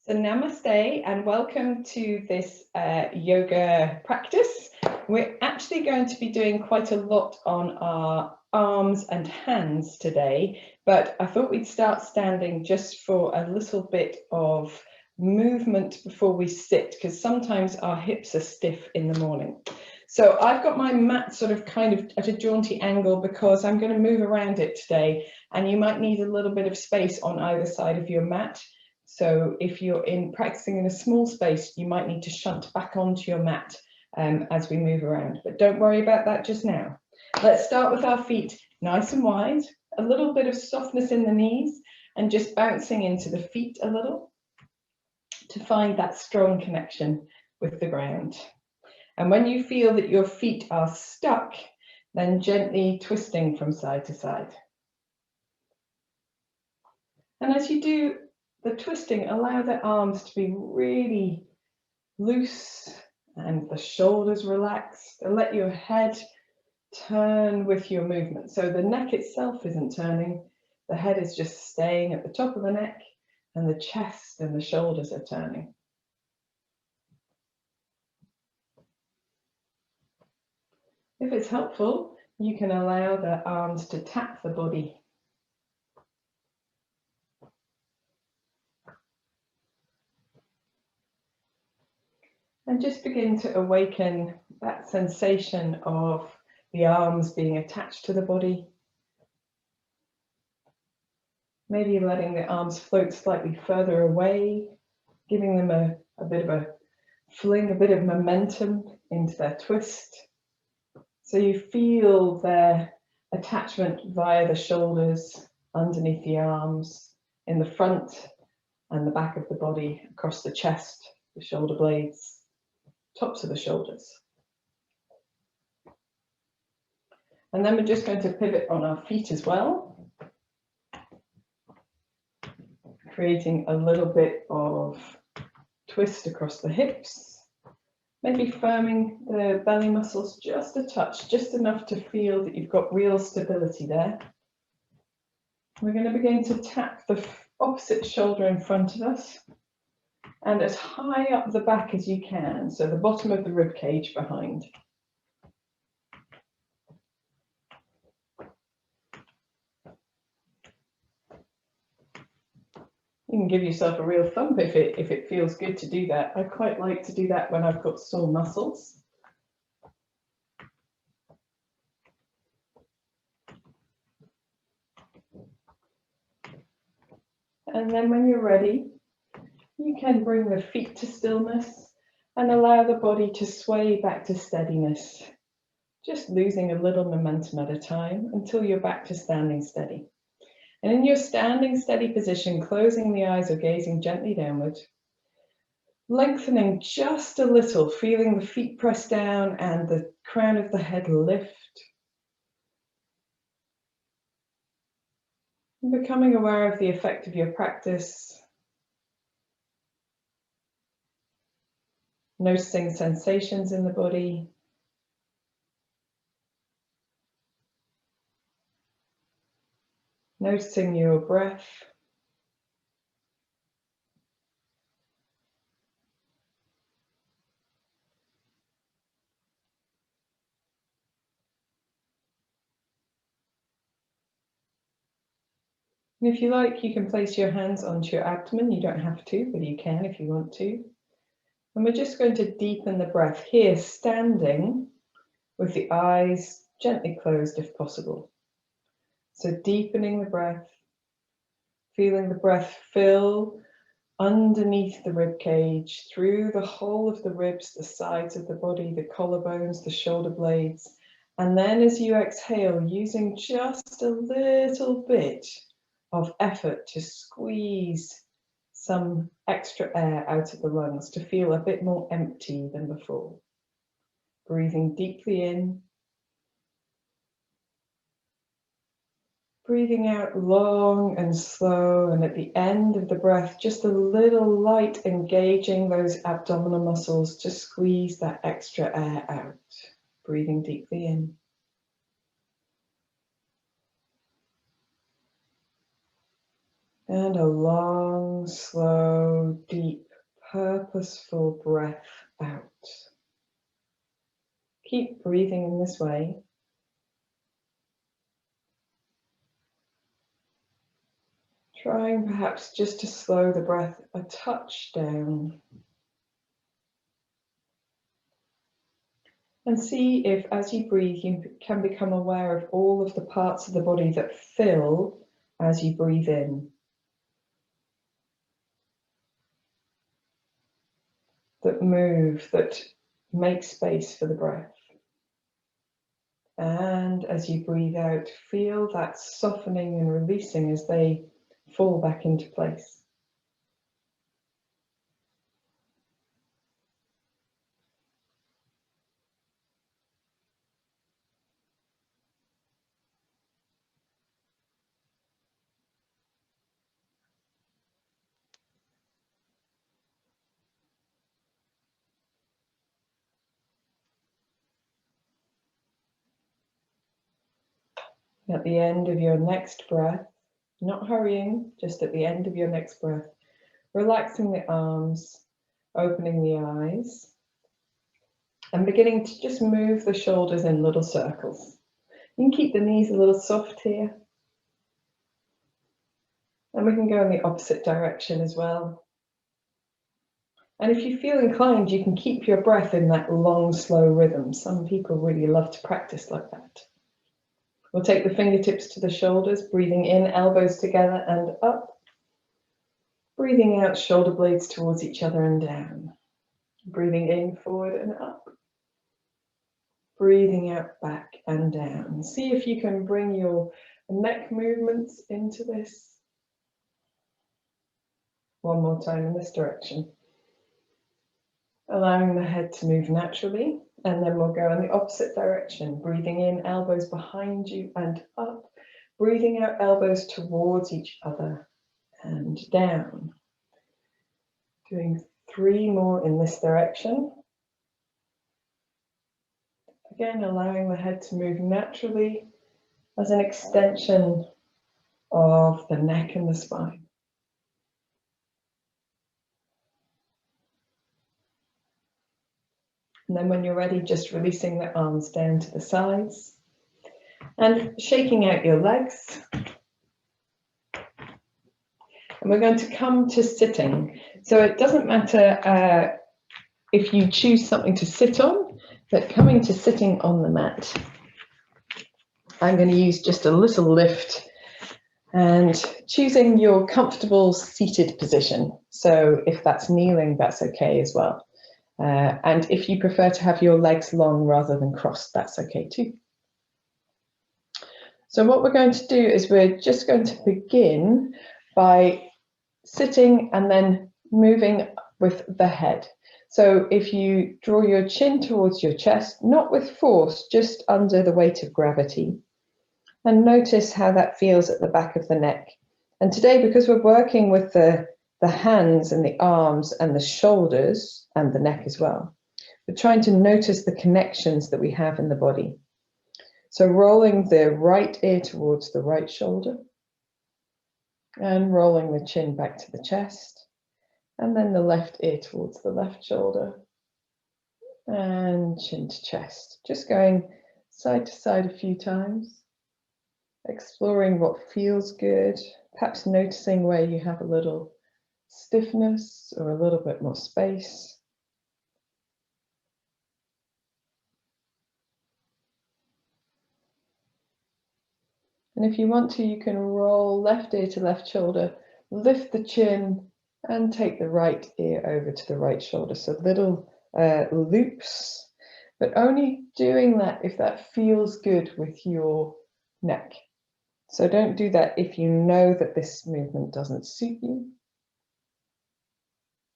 So namaste and welcome to this yoga practice. We're actually going to be doing quite a lot on our arms and hands today, but I thought we'd start standing just for a little bit of movement before we sit, because sometimes our hips are stiff in the morning. So I've got my mat sort of kind of at a jaunty angle because I'm going to move around it today, and you might need a little bit of space on either side of your mat. So if you're practicing in a small space, you might need to shunt back onto your mat as we move around, but don't worry about that just now. Let's start with our feet nice and wide, a little bit of softness in the knees, and just bouncing into the feet a little to find that strong connection with the ground. And when you feel that your feet are stuck, then gently twisting from side to side. And as you do the twisting, allow the arms to be really loose and the shoulders relaxed, and let your head turn with your movement. So the neck itself isn't turning, the head is just staying at the top of the neck, and the chest and the shoulders are turning. If it's helpful, you can allow the arms to tap the body. And just begin to awaken that sensation of the arms being attached to the body. Maybe letting the arms float slightly further away, giving them a bit of a fling, a bit of momentum into their twist. So you feel their attachment via the shoulders, underneath the arms, in the front and the back of the body, across the chest, the shoulder blades, tops of the shoulders. And then we're just going to pivot on our feet as well, creating a little bit of twist across the hips, maybe firming the belly muscles just a touch, just enough to feel that you've got real stability there. We're going to begin to tap the opposite shoulder in front of us and as high up the back as you can, so the bottom of the rib cage behind. You can give yourself a real thump if it feels good to do that. I quite like to do that when I've got sore muscles. And then when you're ready, you can bring the feet to stillness and allow the body to sway back to steadiness, just losing a little momentum at a time until you're back to standing steady. And in your standing steady position, closing the eyes or gazing gently downward, lengthening just a little, feeling the feet press down and the crown of the head lift. And becoming aware of the effect of your practice. Noticing sensations in the body. Noticing your breath. And if you like, you can place your hands onto your abdomen. You don't have to, but you can if you want to. And we're just going to deepen the breath here, standing with the eyes gently closed if possible. So deepening the breath, feeling the breath fill underneath the rib cage, through the whole of the ribs, the sides of the body, the collarbones, the shoulder blades. And then as you exhale, using just a little bit of effort to squeeze some extra air out of the lungs to feel a bit more empty than before. Breathing deeply in. Breathing out long and slow, and at the end of the breath, just a little light engaging those abdominal muscles to squeeze that extra air out. Breathing deeply in. And a long, slow, deep, purposeful breath out. Keep breathing in this way. Trying perhaps just to slow the breath a touch down. And see if as you breathe, you can become aware of all of the parts of the body that fill as you breathe in. That move, that make space for the breath. And as you breathe out, feel that softening and releasing as they fall back into place. At the end of your next breath, not hurrying, just at the end of your next breath, relaxing the arms, opening the eyes, and beginning to just move the shoulders in little circles. You can keep the knees a little soft here. And we can go in the opposite direction as well. And if you feel inclined, you can keep your breath in that long, slow rhythm. Some people really love to practice like that. We'll take the fingertips to the shoulders, breathing in, elbows together and up. Breathing out, shoulder blades towards each other and down. Breathing in, forward and up. Breathing out, back and down. See if you can bring your neck movements into this. One more time in this direction. Allowing the head to move naturally, and then we'll go in the opposite direction. Breathing in, elbows behind you and up. Breathing out, elbows towards each other and down. Doing 3 more in this direction. Again, allowing the head to move naturally as an extension of the neck and the spine. And then when you're ready, just releasing the arms down to the sides and shaking out your legs. And we're going to come to sitting. So it doesn't matter if you choose something to sit on, but coming to sitting on the mat. I'm going to use just a little lift and choosing your comfortable seated position. So if that's kneeling, that's okay as well. And if you prefer to have your legs long rather than crossed, that's okay too. So what we're going to do is we're just going to begin by sitting and then moving with the head. So if you draw your chin towards your chest, not with force, just under the weight of gravity, and notice how that feels at the back of the neck. And today, because we're working with the hands and the arms and the shoulders and the neck as well, we're trying to notice the connections that we have in the body. So rolling the right ear towards the right shoulder and rolling the chin back to the chest, and then the left ear towards the left shoulder and chin to chest. Just going side to side a few times, exploring what feels good, perhaps noticing where you have a little stiffness or a little bit more space. And if you want to, you can roll left ear to left shoulder, lift the chin, and take the right ear over to the right shoulder. So little loops, but only doing that if that feels good with your neck. So don't do that if you know that this movement doesn't suit you.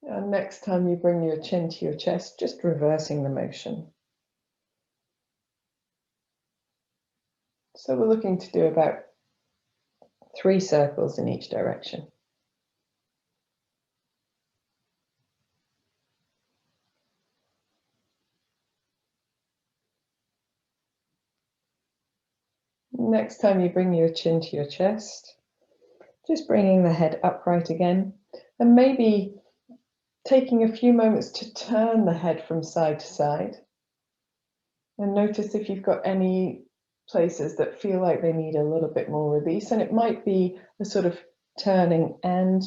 And next time you bring your chin to your chest, just reversing the motion. So we're looking to do about 3 circles in each direction. Next time you bring your chin to your chest, Just bringing the head upright again, and maybe taking a few moments to turn the head from side to side. And notice if you've got any places that feel like they need a little bit more release, and it might be a sort of turning and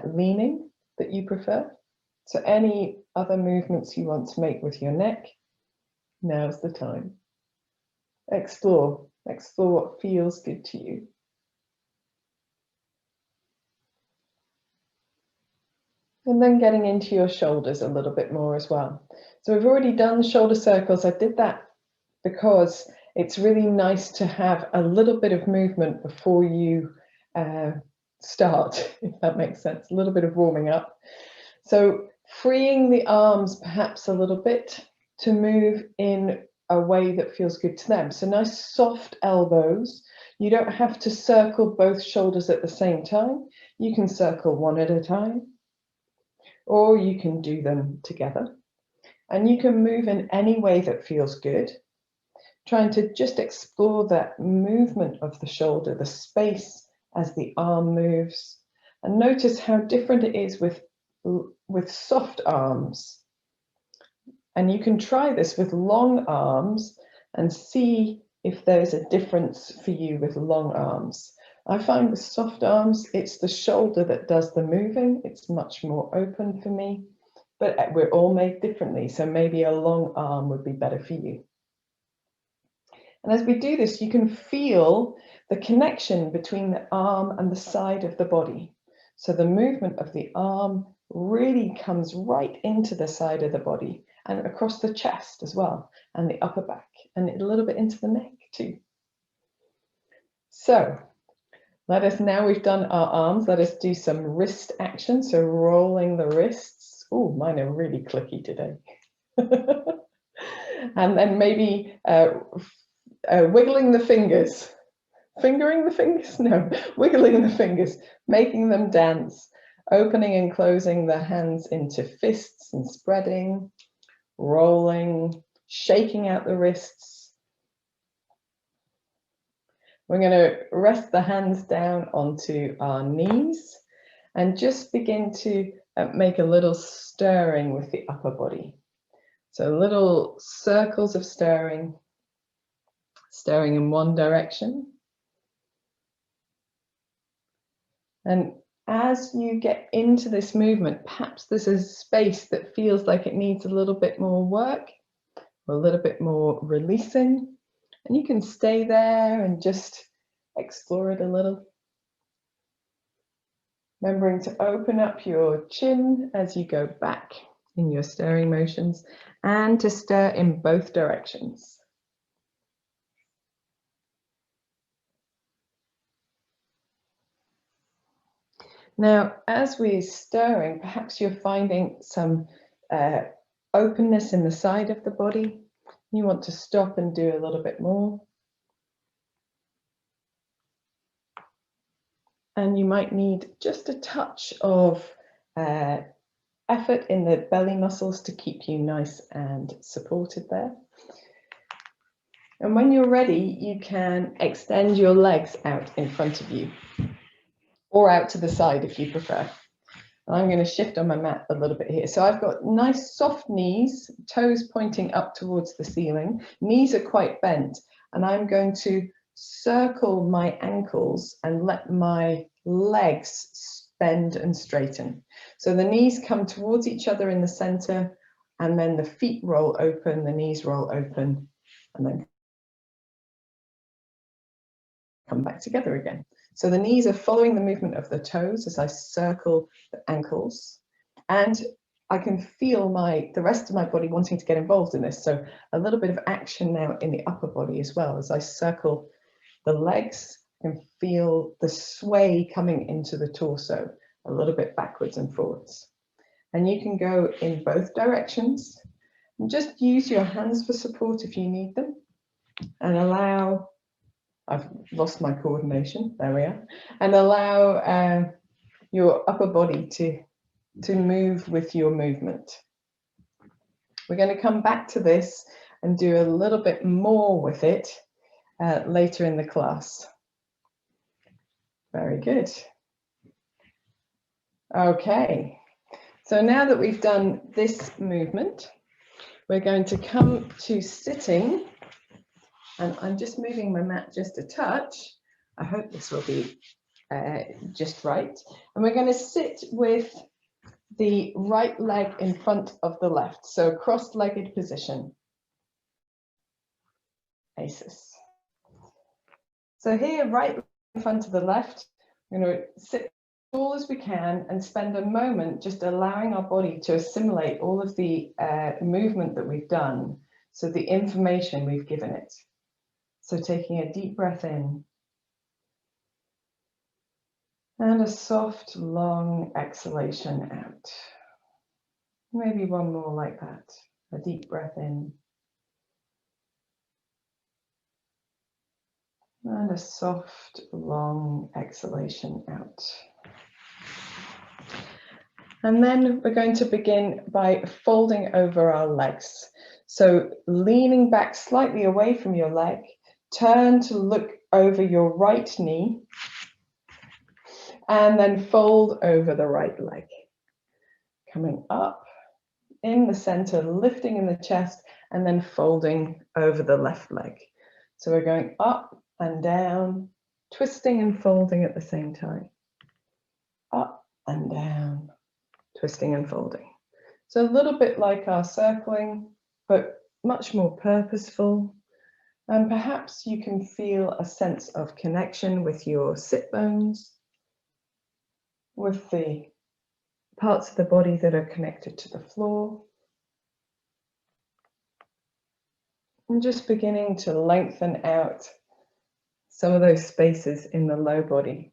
leaning that you prefer. So any other movements you want to make with your neck, now's the time. Explore what feels good to you. And then getting into your shoulders a little bit more as well. So we've already done shoulder circles. I did that because it's really nice to have a little bit of movement before you start, if that makes sense, a little bit of warming up. So freeing the arms perhaps a little bit to move in a way that feels good to them. So nice soft elbows. You don't have to circle both shoulders at the same time. You can circle one at a time, or you can do them together. And you can move in any way that feels good, trying to just explore that movement of the shoulder, the space as the arm moves, and notice how different it is with soft arms. And you can try this with long arms and see if there's a difference for you with long arms. I find with soft arms, it's the shoulder that does the moving. It's much more open for me, but we're all made differently. So maybe a long arm would be better for you. And as we do this, you can feel the connection between the arm and the side of the body. So the movement of the arm really comes right into the side of the body and across the chest as well, and the upper back, and a little bit into the neck too. So now we've done our arms, let us do some wrist action. So rolling the wrists. Oh, mine are really clicky today. And then maybe wiggling the fingers. Fingering the fingers? No, wiggling the fingers, making them dance, opening and closing the hands into fists and spreading, rolling, shaking out the wrists. We're going to rest the hands down onto our knees and just begin to make a little stirring with the upper body. So little circles of stirring in one direction. And as you get into this movement, perhaps there's a space that feels like it needs a little bit more work, or a little bit more releasing. And you can stay there and just explore it a little. Remembering to open up your chin as you go back in your stirring motions, and to stir in both directions. Now, as we're stirring, perhaps you're finding some openness in the side of the body. You want to stop and do a little bit more. And you might need just a touch of effort in the belly muscles to keep you nice and supported there. And when you're ready, you can extend your legs out in front of you, or out to the side if you prefer. I'm going to shift on my mat a little bit here. So I've got nice soft knees, toes pointing up towards the ceiling. Knees are quite bent, and I'm going to circle my ankles and let my legs bend and straighten. So the knees come towards each other in the center, and then the feet roll open, the knees roll open, and then come back together again. So the knees are following the movement of the toes as I circle the ankles, and I can feel the rest of my body wanting to get involved in this. So a little bit of action now in the upper body as well. As I circle the legs, I can feel the sway coming into the torso, a little bit backwards and forwards. And you can go in both directions, and just use your hands for support if you need them, and allow, I've lost my coordination, there we are, and allow your upper body to move with your movement. We're going to come back to this and do a little bit more with it later in the class. Very good. Okay, so now that we've done this movement, we're going to come to sitting, and I'm just moving my mat just a touch. I hope this will be just right. And we're going to sit with the right leg in front of the left, so cross-legged position. Aces. So here, right in front of the left, we're going to sit as tall as we can and spend a moment just allowing our body to assimilate all of the movement that we've done, so the information we've given it. So taking a deep breath in and a soft, long exhalation out. Maybe one more like that. A deep breath in and a soft, long exhalation out. And then we're going to begin by folding over our legs. So leaning back slightly away from your leg, turn to look over your right knee, and then fold over the right leg. Coming up in the center, lifting in the chest, and then folding over the left leg. So we're going up and down, twisting and folding at the same time. Up and down, twisting and folding. So a little bit like our circling, but much more purposeful. And perhaps you can feel a sense of connection with your sit bones, with the parts of the body that are connected to the floor. And just beginning to lengthen out some of those spaces in the low body.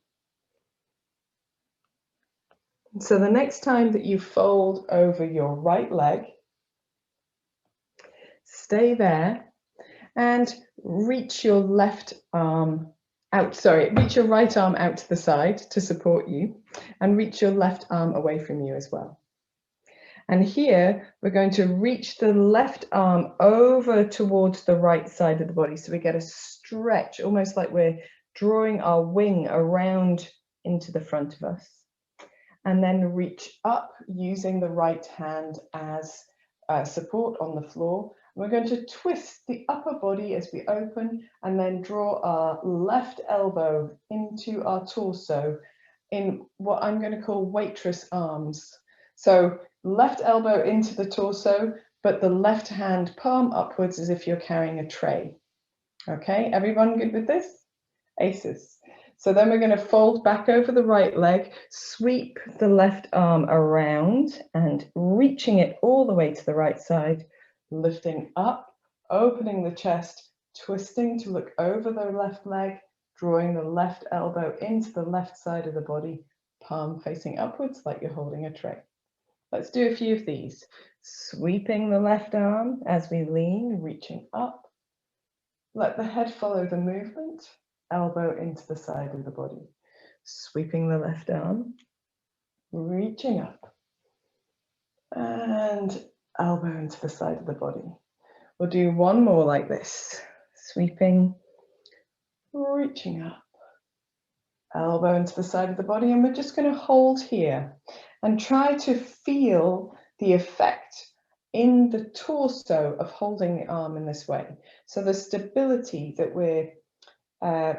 So the next time that you fold over your right leg, stay there and reach your left arm out, reach your right arm out to the side to support you, and reach your left arm away from you as well. And here we're going to reach the left arm over towards the right side of the body. So we get a stretch, almost like we're drawing our wing around into the front of us. And then reach up using the right hand as support on the floor. We're going to twist the upper body as we open and then draw our left elbow into our torso in what I'm going to call waitress arms. So left elbow into the torso, but the left hand palm upwards as if you're carrying a tray. Okay, everyone good with this? Aces. So then we're going to fold back over the right leg, sweep the left arm around and reaching it all the way to the right side, lifting up, opening the chest, twisting to look over the left leg, drawing the left elbow into the left side of the body, palm facing upwards like you're holding a tray. Let's do a few of these. Sweeping the left arm as we lean, reaching up. Let the head follow the movement. Elbow into the side of the body. Sweeping the left arm, reaching up, and elbow into the side of the body. We'll do one more like this. Sweeping, reaching up, elbow into the side of the body, and we're just going to hold here and try to feel the effect in the torso of holding the arm in this way. So the stability that we're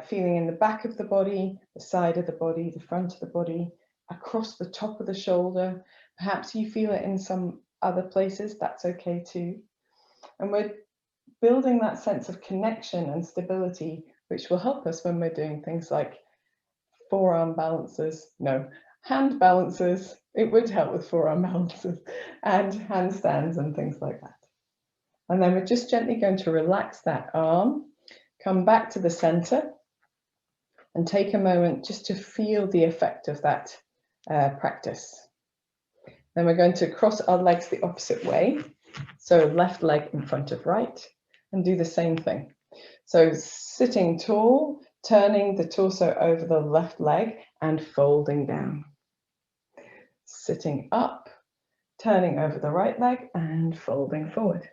feeling in the back of the body, the side of the body, the front of the body, across the top of the shoulder. Perhaps you feel it in some other places, that's okay too. And we're building that sense of connection and stability, which will help us when we're doing things like forearm balances, no, hand balances. It would help with forearm balances and handstands and things like that. And then we're just gently going to relax that arm. Come back to the center and take a moment just to feel the effect of that practice. Then we're going to cross our legs the opposite way. So left leg in front of right and do the same thing. So sitting tall, turning the torso over the left leg and folding down. Sitting up, turning over the right leg and folding forward.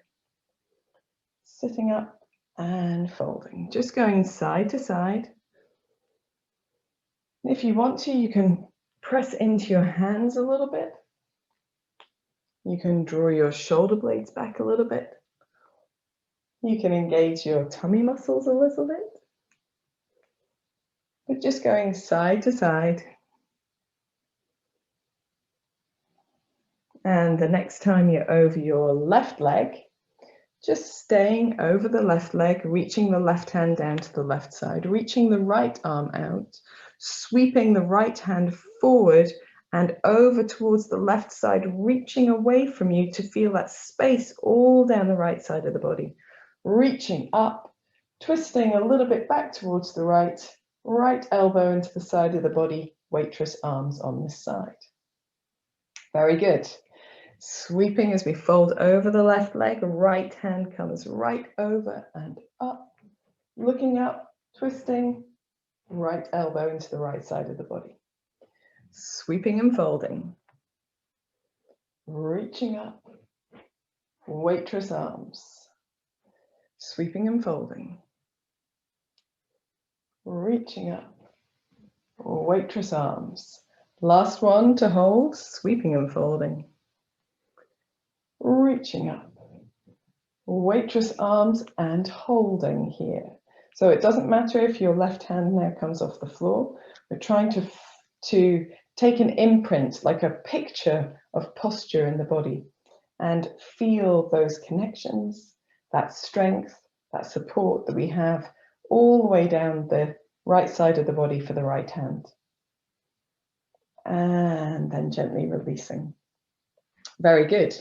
Sitting up, and folding, just going side to side. If you want to, you can press into your hands a little bit. You can draw your shoulder blades back a little bit. You can engage your tummy muscles a little bit. But just going side to side. And the next time you're over your left leg, just staying over the left leg, reaching the left hand down to the left side, reaching the right arm out, sweeping the right hand forward and over towards the left side, reaching away from you to feel that space all down the right side of the body. Reaching up, twisting a little bit back towards the right elbow into the side of the body, waitress arms on this side. Very good. Sweeping as we fold over the left leg, right hand comes right over and up, looking up, twisting, right elbow into the right side of the body. Sweeping and folding, reaching up, waitress arms, sweeping and folding, reaching up, waitress arms. Last one to hold, sweeping and folding, reaching up, waitress arms and holding here. So it doesn't matter if your left hand now comes off the floor. We're trying to take an imprint, like a picture of posture in the body, and feel those connections, that strength, that support that we have all the way down the right side of the body for the right hand. And then gently releasing. Very good.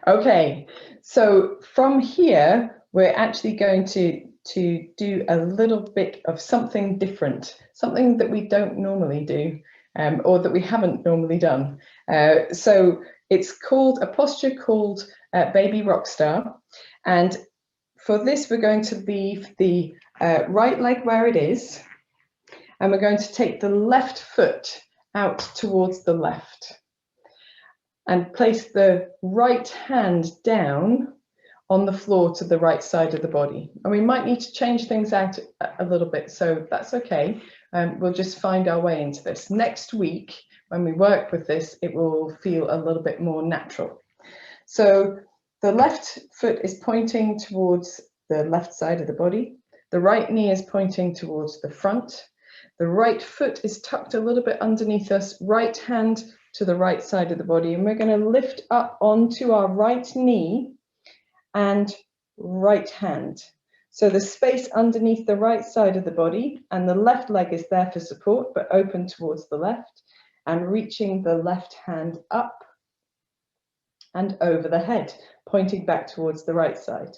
Okay, so from here, we're actually going to do a little bit of something different, something that we don't normally do, or that we haven't normally done. So it's called a posture called Baby Rockstar. And for this, we're going to leave the right leg where it is, and we're going to take the left foot out towards the left and place the right hand down on the floor to the right side of the body. And we might need to change things out a little bit, so that's okay. We'll just find our way into this. Next week, when we work with this, it will feel a little bit more natural. So the left foot is pointing towards the left side of the body. The right knee is pointing towards the front. The right foot is tucked a little bit underneath us, right hand to the right side of the body, and we're going to lift up onto our right knee and right hand. So the space underneath the right side of the body, and the left leg is there for support, but open towards the left, and reaching the left hand up and over the head, pointing back towards the right side.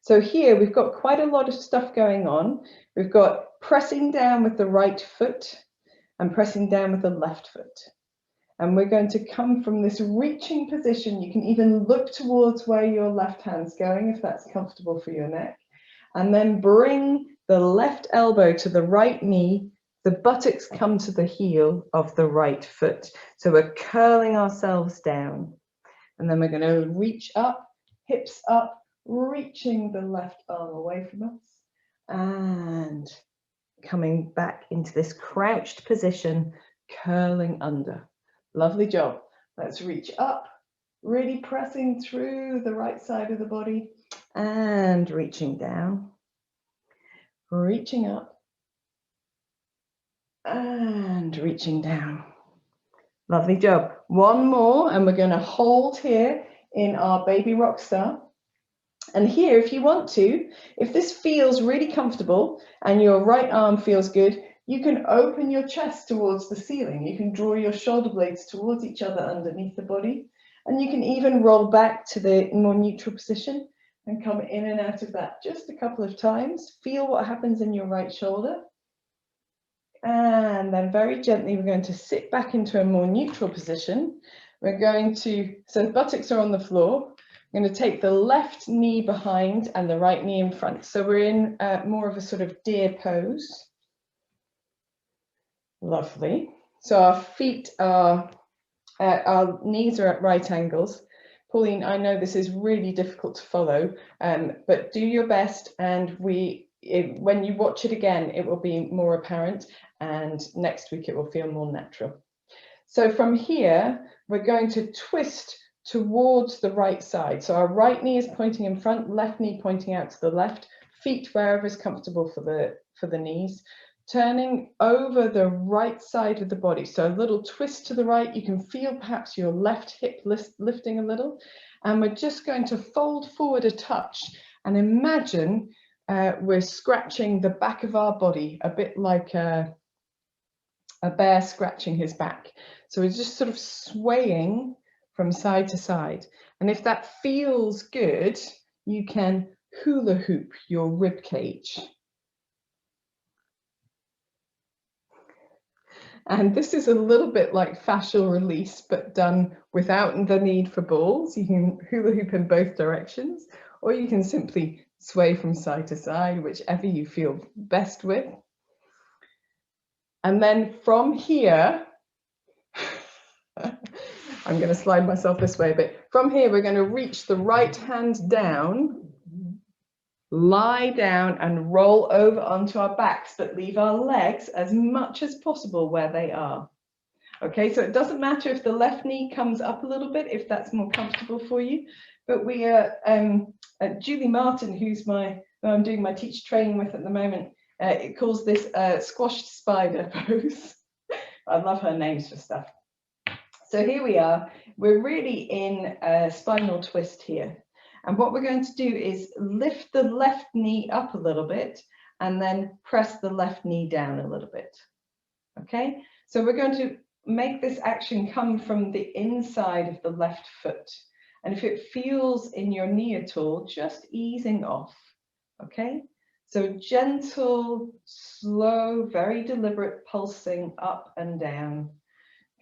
So here we've got quite a lot of stuff going on. We've got pressing down with the right foot and pressing down with the left foot. And we're going to come from this reaching position. You can even look towards where your left hand's going if that's comfortable for your neck. And then bring the left elbow to the right knee. The buttocks come to the heel of the right foot. So we're curling ourselves down. And then we're going to reach up, hips up, reaching the left arm away from us. And coming back into this crouched position, curling under. Lovely job. Let's reach up, really pressing through the right side of the body and reaching down, reaching up and reaching down. Lovely job. One more, and we're going to hold here in our Baby Rockstar. And here, if you want to, if this feels really comfortable and your right arm feels good, you can open your chest towards the ceiling. You can draw your shoulder blades towards each other underneath the body. And you can even roll back to the more neutral position and come in and out of that just a couple of times. Feel what happens in your right shoulder. And then very gently, we're going to sit back into a more neutral position. We're going to, so the buttocks are on the floor. I'm going to take the left knee behind and the right knee in front. So we're in more of a sort of deer pose. Lovely. So our feet are, our knees are at right angles. Pauline, I know this is really difficult to follow, but do your best, and we when you watch it again, it will be more apparent, and next week it will feel more natural. So from here, we're going to twist towards the right side. So our right knee is pointing in front, left knee pointing out to the left, feet wherever is comfortable for the knees, turning over the right side of the body. So a little twist to the right. You can feel perhaps your left hip lifting a little. And we're just going to fold forward a touch and imagine we're scratching the back of our body, a bit like a bear scratching his back. So we're just sort of swaying from side to side. And if that feels good, you can hula hoop your rib cage. And this is a little bit like fascial release, but done without the need for balls. You can hula hoop in both directions, or you can simply sway from side to side, whichever you feel best with. And then from here, I'm going to slide myself this way a bit. From here, we're going to reach the right hand down, lie down and roll over onto our backs, but leave our legs as much as possible where they are. Okay, so it doesn't matter if the left knee comes up a little bit, if that's more comfortable for you. But we are, Julie Martin, who I'm doing my teacher training with at the moment, it calls this squashed spider pose. I love her names for stuff. So here we are, we're really in a spinal twist here. And what we're going to do is lift the left knee up a little bit and then press the left knee down a little bit. Okay, so we're going to make this action come from the inside of the left foot. And if it feels in your knee at all, just easing off. Okay, so gentle, slow, very deliberate pulsing up and down,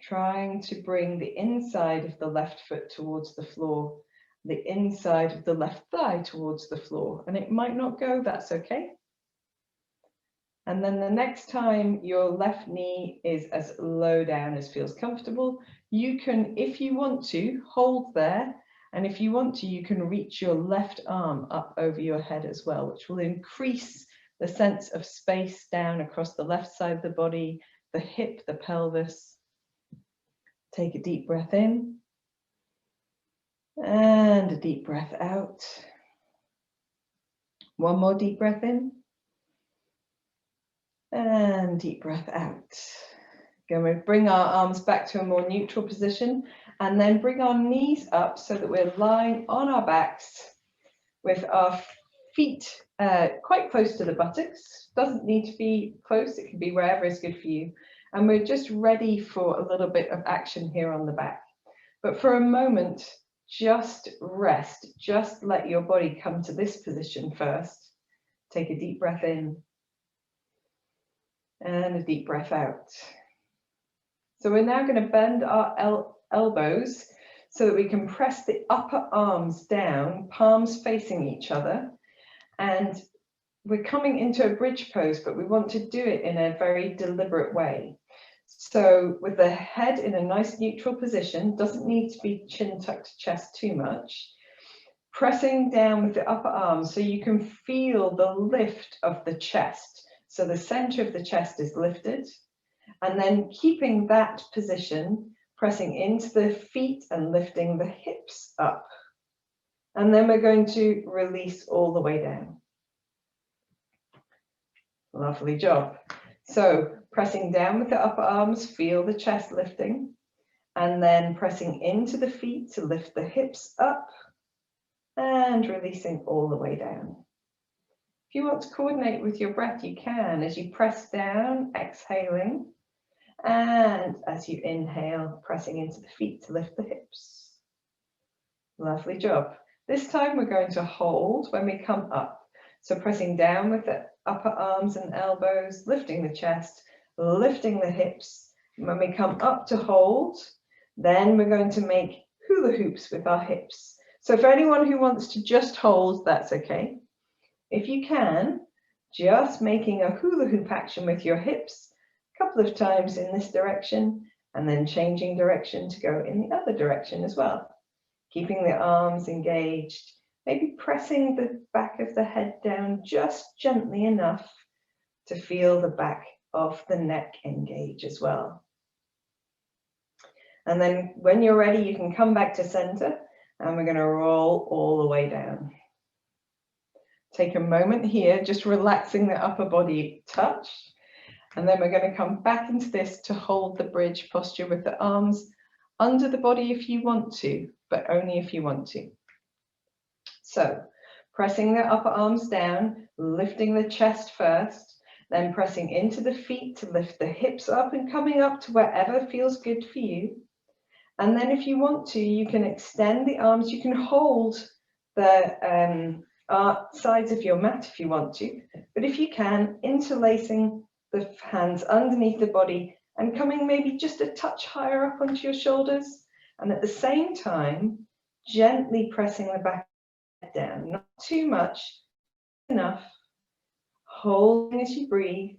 trying to bring the inside of the left foot towards the floor, the inside of the left thigh towards the floor. And it might not go, that's okay. And then the next time your left knee is as low down as feels comfortable, you can, if you want to, hold there. And if you want to, you can reach your left arm up over your head as well, which will increase the sense of space down across the left side of the body, the hip, the pelvis. Take a deep breath in and a deep breath out. One more deep breath in and deep breath out. Going to bring our arms back to a more neutral position and then bring our knees up so that we're lying on our backs with our feet quite close to the buttocks. Doesn't need to be close, it can be wherever is good for you. And we're just ready for a little bit of action here on the back. But for a moment, just rest. Just let your body come to this position first. Take a deep breath in and a deep breath out. So we're now going to bend our elbows so that we can press the upper arms down, palms facing each other. And we're coming into a bridge pose, but we want to do it in a very deliberate way. So with the head in a nice neutral position, doesn't need to be chin tucked chest too much. Pressing down with the upper arms so you can feel the lift of the chest. So the center of the chest is lifted. And then keeping that position, pressing into the feet and lifting the hips up. And then we're going to release all the way down. Lovely job. So pressing down with the upper arms, feel the chest lifting, and then pressing into the feet to lift the hips up and releasing all the way down. If you want to coordinate with your breath, you can as you press down, exhaling, and as you inhale, pressing into the feet to lift the hips. Lovely job. This time we're going to hold when we come up. So pressing down with the upper arms and elbows, lifting the chest, lifting the hips. When we come up to hold, then we're going to make hula hoops with our hips. So for anyone who wants to just hold, that's okay. If you can, just making a hula hoop action with your hips a couple of times in this direction and then changing direction to go in the other direction as well. Keeping the arms engaged maybe pressing the back of the head down just gently enough to feel the back of the neck engage as well. And then when you're ready, you can come back to center and we're going to roll all the way down. Take a moment here, just relaxing the upper body touch. And then we're going to come back into this to hold the bridge posture with the arms under the body if you want to, but only if you want to. So pressing the upper arms down, lifting the chest first, then pressing into the feet to lift the hips up and coming up to wherever feels good for you. And then if you want to, you can extend the arms, you can hold the sides of your mat if you want to, but if you can, interlacing the hands underneath the body and coming maybe just a touch higher up onto your shoulders, and at the same time gently pressing the back down, not too much, enough, holding as you breathe,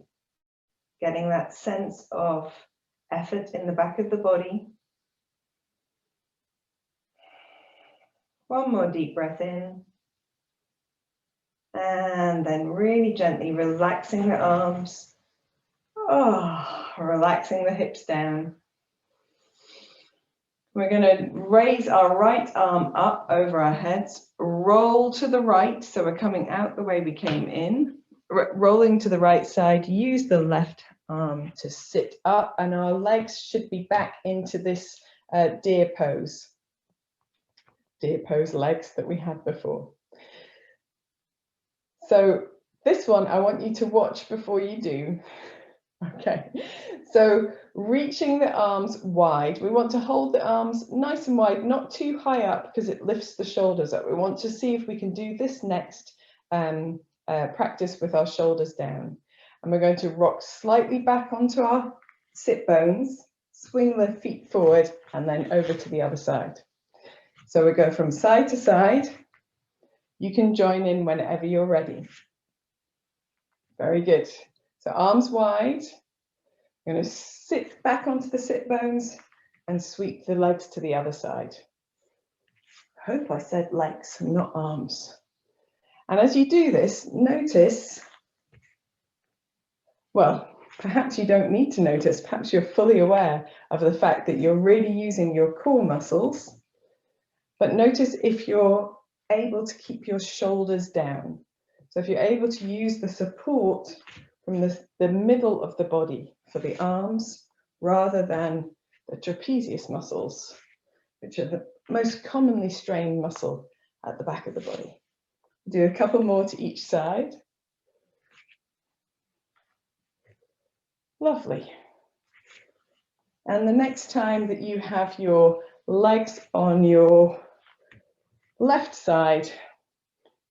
getting that sense of effort in the back of the body. One more deep breath in. And then really gently relaxing the arms. Oh, relaxing the hips down. We're going to raise our right arm up over our heads, roll to the right. So we're coming out the way we came in, rolling to the right side. Use the left arm to sit up, and our legs should be back into this deer pose legs that we had before. So this one, I want you to watch before you do. Okay, so reaching the arms wide, we want to hold the arms nice and wide, not too high up because it lifts the shoulders up. We want to see if we can do this next practice with our shoulders down. And we're going to rock slightly back onto our sit bones, swing the feet forward, and then over to the other side. So we go from side to side. You can join in whenever you're ready. Very good. So arms wide. I'm going to sit back onto the sit bones and sweep the legs to the other side. I hope I said legs, not arms. And as you do this, notice, well, perhaps you don't need to notice, perhaps you're fully aware of the fact that you're really using your core muscles. But notice if you're able to keep your shoulders down. So if you're able to use the support from the middle of the body for the arms rather than the trapezius muscles, which are the most commonly strained muscle at the back of the body. Do a couple more to each side. Lovely. And the next time that you have your legs on your left side,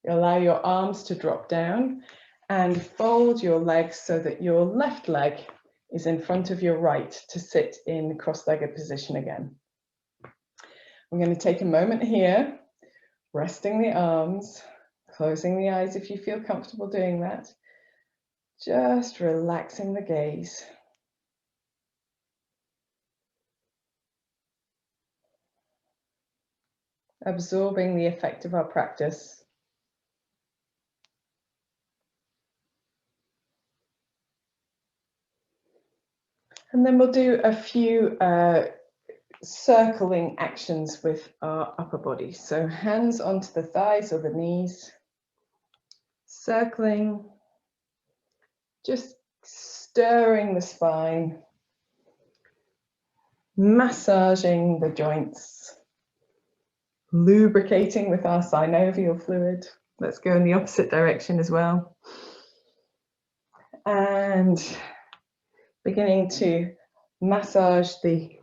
you allow your arms to drop down and fold your legs so that your left leg is in front of your right to sit in cross-legged position again. I'm going to take a moment here, resting the arms, closing the eyes if you feel comfortable doing that, just relaxing the gaze. Absorbing the effect of our practice. And then we'll do a few circling actions with our upper body. So hands onto the thighs or the knees, circling, just stirring the spine, massaging the joints, lubricating with our synovial fluid. Let's go in the opposite direction as well. And beginning to massage the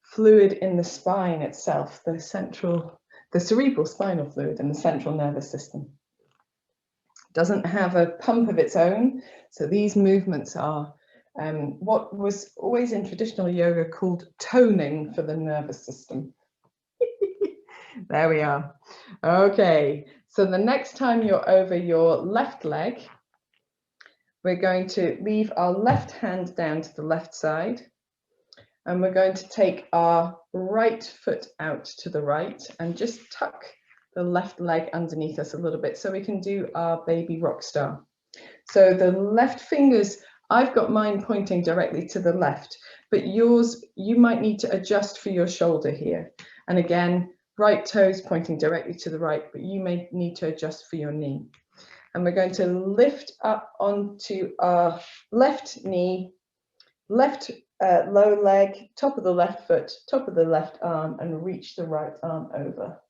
fluid in the spine itself, the cerebral spinal fluid in the central nervous system. It doesn't have a pump of its own, so these movements are what was always in traditional yoga called toning for the nervous system. There we are. Okay, so the next time you're over your left leg, we're going to leave our left hand down to the left side, and we're going to take our right foot out to the right and just tuck the left leg underneath us a little bit so we can do our baby rock star. So the left fingers, I've got mine pointing directly to the left, but yours, you might need to adjust for your shoulder here. And again, right toes pointing directly to the right, but you may need to adjust for your knee. And we're going to lift up onto our left knee, left low leg, top of the left foot, top of the left arm, and reach the right arm over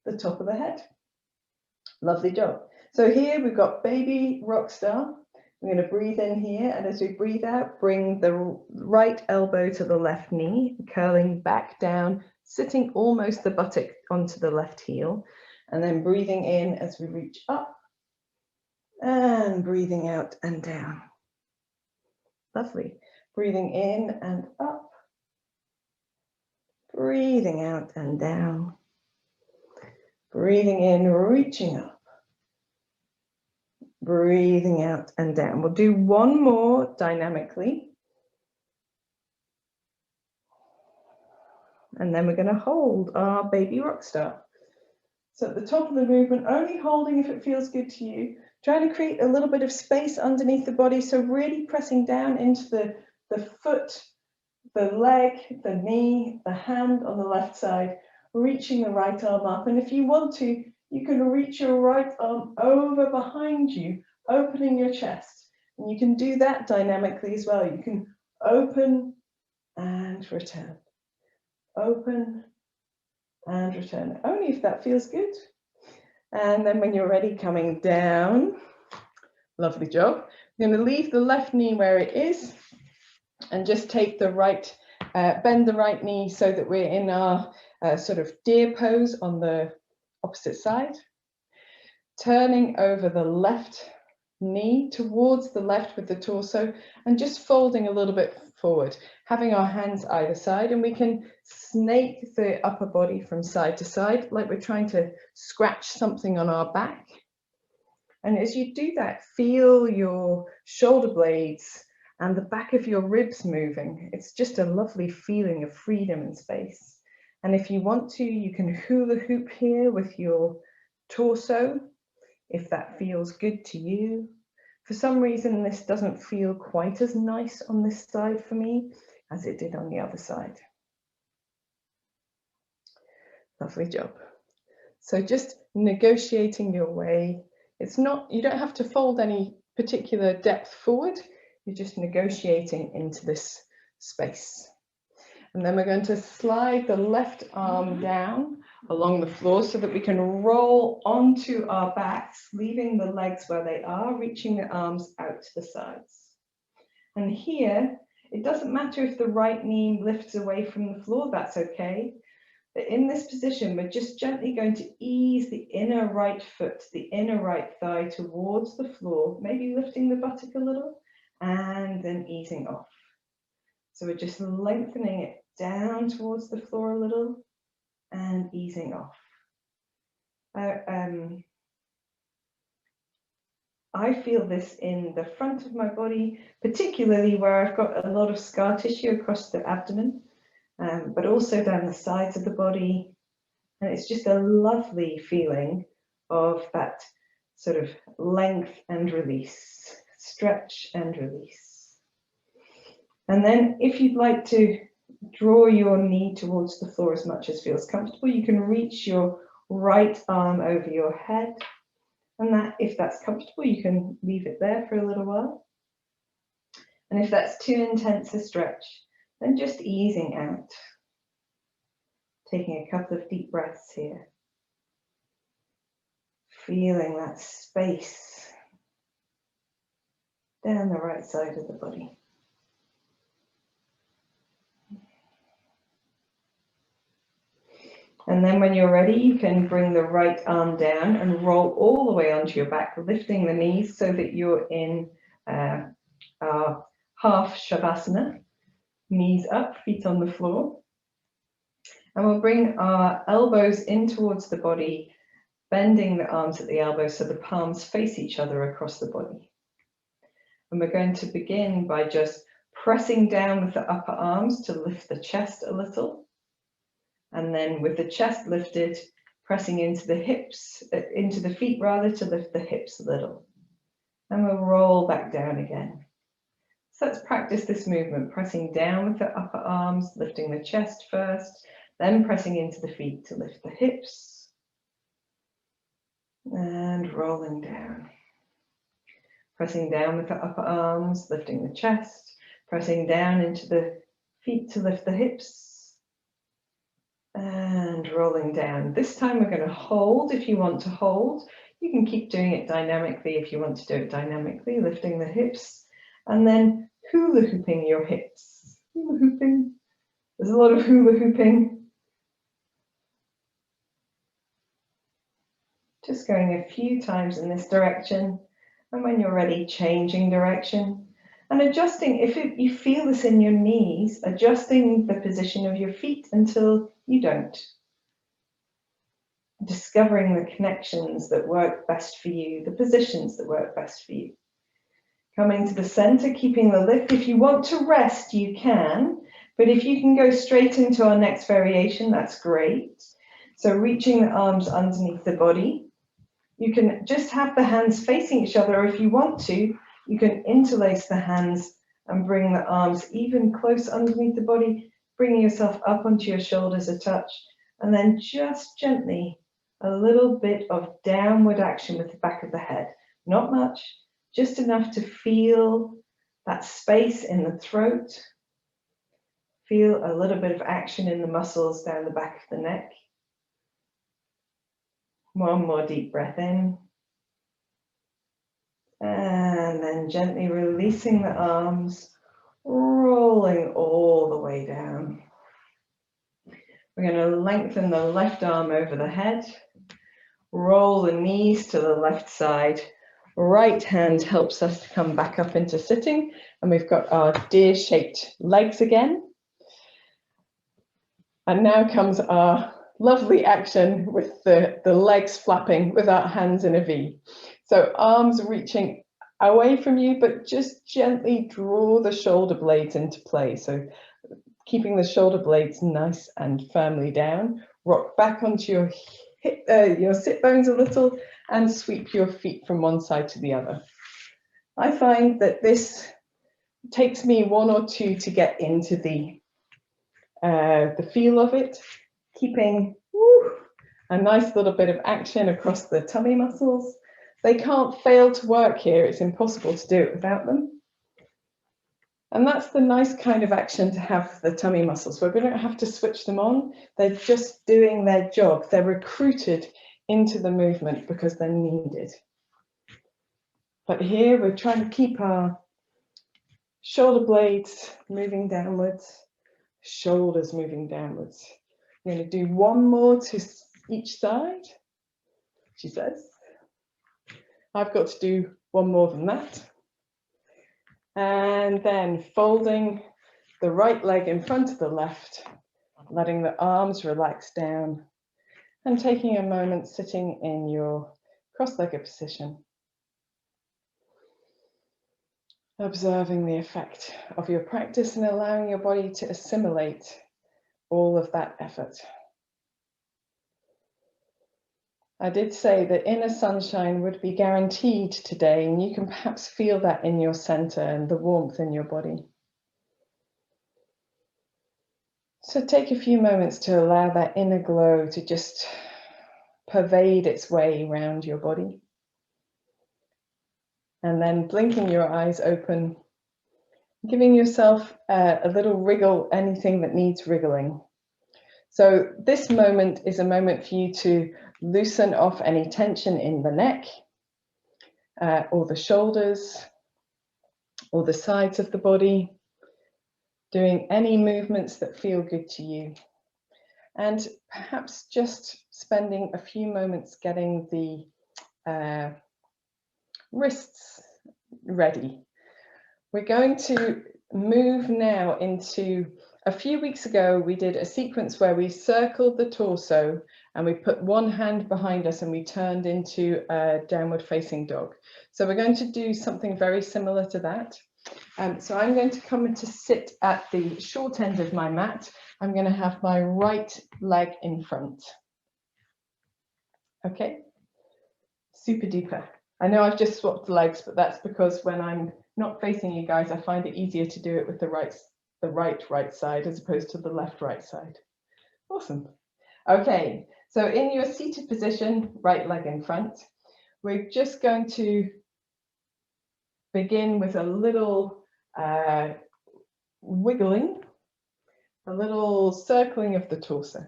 the top of the head. Lovely job. So here we've got baby rock star. We're going to breathe in here, and as we breathe out, bring the right elbow to the left knee, curling back down, sitting almost the buttock onto the left heel, and then breathing in as we reach up and breathing out and down. Lovely. Breathing in and up, breathing out and down, breathing in, reaching up, breathing out and down. We'll do one more dynamically. And then we're going to hold our baby rock star. So at the top of the movement, only holding if it feels good to you, trying to create a little bit of space underneath the body. So really pressing down into the foot, the leg, the knee, the hand on the left side, reaching the right arm up. And if you want to, you can reach your right arm over behind you, opening your chest. And you can do that dynamically as well. You can open and return. Open and return, only if that feels good. And then when you're ready, coming down, lovely job. I'm going to leave the left knee where it is and just take the right, bend the right knee so that we're in our sort of deer pose on the opposite side. Turning over the left knee towards the left with the torso and just folding a little bit forward, having our hands either side, and we can snake the upper body from side to side like we're trying to scratch something on our back. And as you do that, feel your shoulder blades and the back of your ribs moving. It's just a lovely feeling of freedom and space. And if you want to, you can hula hoop here with your torso if that feels good to you. For some reason, this doesn't feel quite as nice on this side for me as it did on the other side. Lovely job. So just negotiating your way. It's not, you don't have to fold any particular depth forward. You're just negotiating into this space. And then we're going to slide the left arm down along the floor so that we can roll onto our backs, leaving the legs where they are, reaching the arms out to the sides. And here, it doesn't matter if the right knee lifts away from the floor, that's okay. But in this position, we're just gently going to ease the inner right foot, the inner right thigh towards the floor, maybe lifting the buttock a little, and then easing off. So we're just lengthening it down towards the floor a little and easing off. I feel this in the front of my body, particularly where I've got a lot of scar tissue across the abdomen, but also down the sides of the body. And it's just a lovely feeling of that sort of length and release, stretch and release. And then if you'd like to draw your knee towards the floor as much as feels comfortable, you can reach your right arm over your head. And that, if that's comfortable, you can leave it there for a little while. And if that's too intense a stretch, then just easing out. Taking a couple of deep breaths here. Feeling that space down the right side of the body. And then when you're ready, you can bring the right arm down and roll all the way onto your back, lifting the knees so that you're in our half Shavasana. Knees up, feet on the floor. And we'll bring our elbows in towards the body, bending the arms at the elbows so the palms face each other across the body. And we're going to begin by just pressing down with the upper arms to lift the chest a little. And then with the chest lifted, pressing into the hips, into the feet rather, to lift the hips a little. And we'll roll back down again. So let's practice this movement, pressing down with the upper arms, lifting the chest first, then pressing into the feet to lift the hips, and rolling down. Pressing down with the upper arms, lifting the chest, pressing down into the feet to lift the hips, and rolling down. This time we're going to hold if you want to hold. You can keep doing it dynamically if you want to do it dynamically, lifting the hips, and then hula hooping your hips. Hula hooping. There's a lot of hula hooping. Just going a few times in this direction, and when you're ready, changing direction and adjusting. If you feel this in your knees, adjusting the position of your feet until you don't. Discovering the connections that work best for you, the positions that work best for you. Coming to the center, keeping the lift. If you want to rest, you can, but if you can go straight into our next variation, that's great. So reaching the arms underneath the body. You can just have the hands facing each other, or if you want to, you can interlace the hands and bring the arms even close underneath the body, bringing yourself up onto your shoulders a touch, and then just gently a little bit of downward action with the back of the head. Not much, just enough to feel that space in the throat. Feel a little bit of action in the muscles down the back of the neck. One more deep breath in. And then gently releasing the arms, rolling all the way down. We're going to lengthen the left arm over the head. Roll the knees to the left side. Right hand helps us to come back up into sitting. And we've got our deer-shaped legs again. And now comes our lovely action with the legs flapping with our hands in a V. So arms reaching away from you, but just gently draw the shoulder blades into play. So keeping the shoulder blades nice and firmly down. Rock back onto your sit bones a little and sweep your feet from one side to the other. I find that this takes me 1 or 2 to get into the feel of it, keeping a nice little bit of action across the tummy muscles. They can't fail to work here. It's impossible to do it without them. And that's the nice kind of action to have for the tummy muscles, where we don't have to switch them on. They're just doing their job. They're recruited into the movement because they're needed. But here we're trying to keep our shoulder blades moving downwards, shoulders moving downwards. We're going to do 1 more to each side, she says. I've got to do 1 more than that. And then folding the right leg in front of the left, letting the arms relax down, and taking a moment sitting in your cross-legged position. Observing the effect of your practice and allowing your body to assimilate all of that effort. I did say that inner sunshine would be guaranteed today, and you can perhaps feel that in your center and the warmth in your body. So take a few moments to allow that inner glow to just pervade its way around your body. And then blinking your eyes open, giving yourself a little wriggle, anything that needs wriggling. So this moment is a moment for you to loosen off any tension in the neck, or the shoulders, or the sides of the body, doing any movements that feel good to you. And perhaps just spending a few moments getting the wrists ready. We're going to move now into, a few weeks ago we did a sequence where we circled the torso and we put one hand behind us and we turned into a downward facing dog. So we're going to do something very similar to that. So I'm going to come to sit at the short end of my mat. I'm going to have my right leg in front. Okay, super duper. I know I've just swapped the legs, but that's because when I'm not facing you guys, I find it easier to do it with the right side as opposed to the left right side. Awesome. Okay, so in your seated position, right leg in front, we're just going to begin with a little wiggling, a little circling of the torso.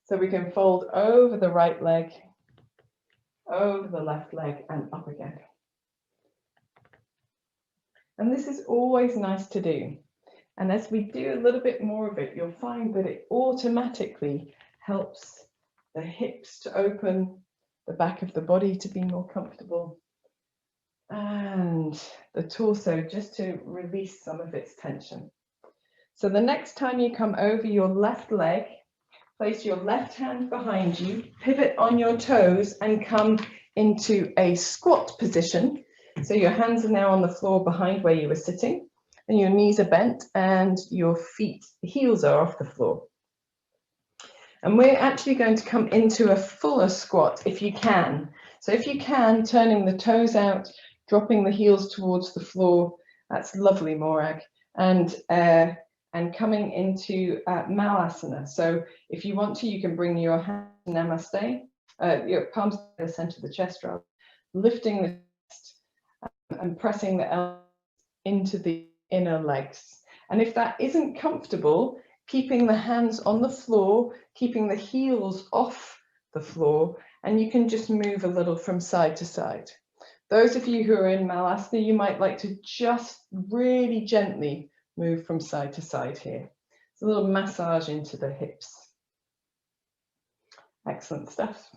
So we can fold over the right leg, over the left leg, and up again. And this is always nice to do. And as we do a little bit more of it, you'll find that it automatically helps the hips to open, the back of the body to be more comfortable, and the torso just to release some of its tension. So the next time you come over your left leg, place your left hand behind you, pivot on your toes, and come into a squat position. So your hands are now on the floor behind where you were sitting, and your knees are bent, and your feet, heels are off the floor. And we're actually going to come into a fuller squat if you can. So if you can, turning the toes out, dropping the heels towards the floor, that's lovely, Morag. And coming into Malasana. So if you want to, you can bring your hands to Namaste, your palms to the center of the chest, rather, lifting the chest and pressing the elbows into the inner legs. And if that isn't comfortable, keeping the hands on the floor, keeping the heels off the floor, and you can just move a little from side to side. Those of you who are in Malasana, you might like to just really gently move from side to side here. It's a little massage into the hips. Excellent stuff.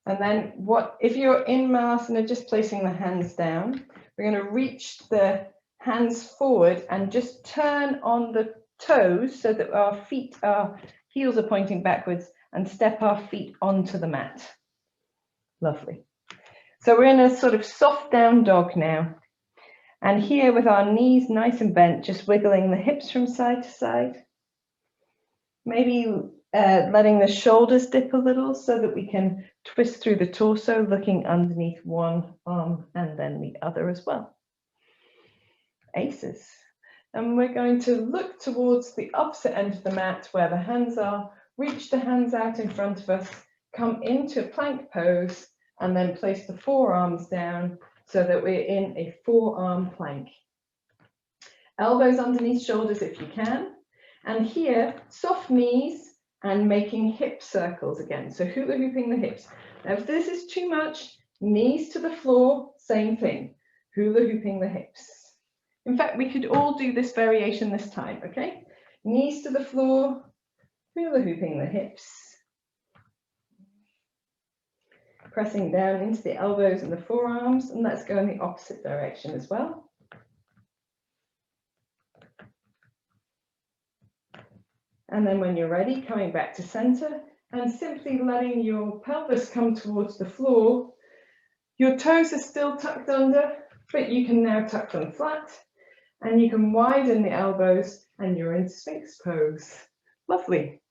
And then if you're in Malasana, just placing the hands down, we're going to reach the hands forward and just turn on the toes so that our heels are pointing backwards, and step our feet onto the mat. Lovely. So we're in a sort of soft down dog now. And here with our knees nice and bent, just wiggling the hips from side to side. Maybe letting the shoulders dip a little so that we can twist through the torso, looking underneath one arm and then the other as well. Aces. And we're going to look towards the opposite end of the mat where the hands are, reach the hands out in front of us, come into plank pose, and then place the forearms down so that we're in a forearm plank. Elbows underneath shoulders if you can. And here, soft knees and making hip circles again. So hula hooping the hips. Now, if this is too much, knees to the floor, same thing. Hula hooping the hips. In fact, we could all do this variation this time, okay? Knees to the floor, hula hooping the hips. Pressing down into the elbows and the forearms, and let's go in the opposite direction as well. And then when you're ready, coming back to center and simply letting your pelvis come towards the floor. Your toes are still tucked under, but you can now tuck them flat, and you can widen the elbows, and you're in Sphinx pose. Lovely.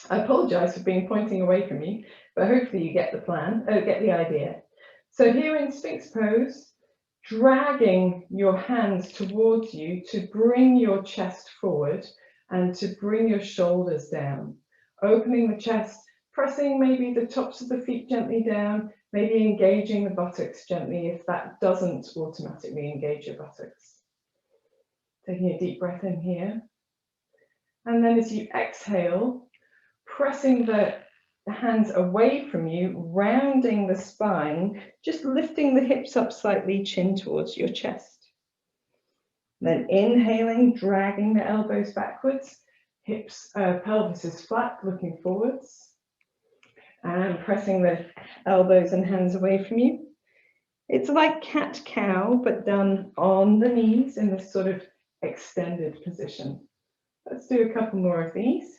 I apologize for pointing away from you, but hopefully you get the idea. So here in Sphinx pose, dragging your hands towards you to bring your chest forward and to bring your shoulders down, opening the chest, pressing maybe the tops of the feet gently down, maybe engaging the buttocks gently if that doesn't automatically engage your buttocks. Taking a deep breath in here. And then as you exhale, pressing the hands away from you, rounding the spine, just lifting the hips up slightly, chin towards your chest. Then inhaling, dragging the elbows backwards, pelvis is flat, looking forwards, and pressing the elbows and hands away from you. It's like cat-cow, but done on the knees in this sort of extended position. Let's do a couple more of these.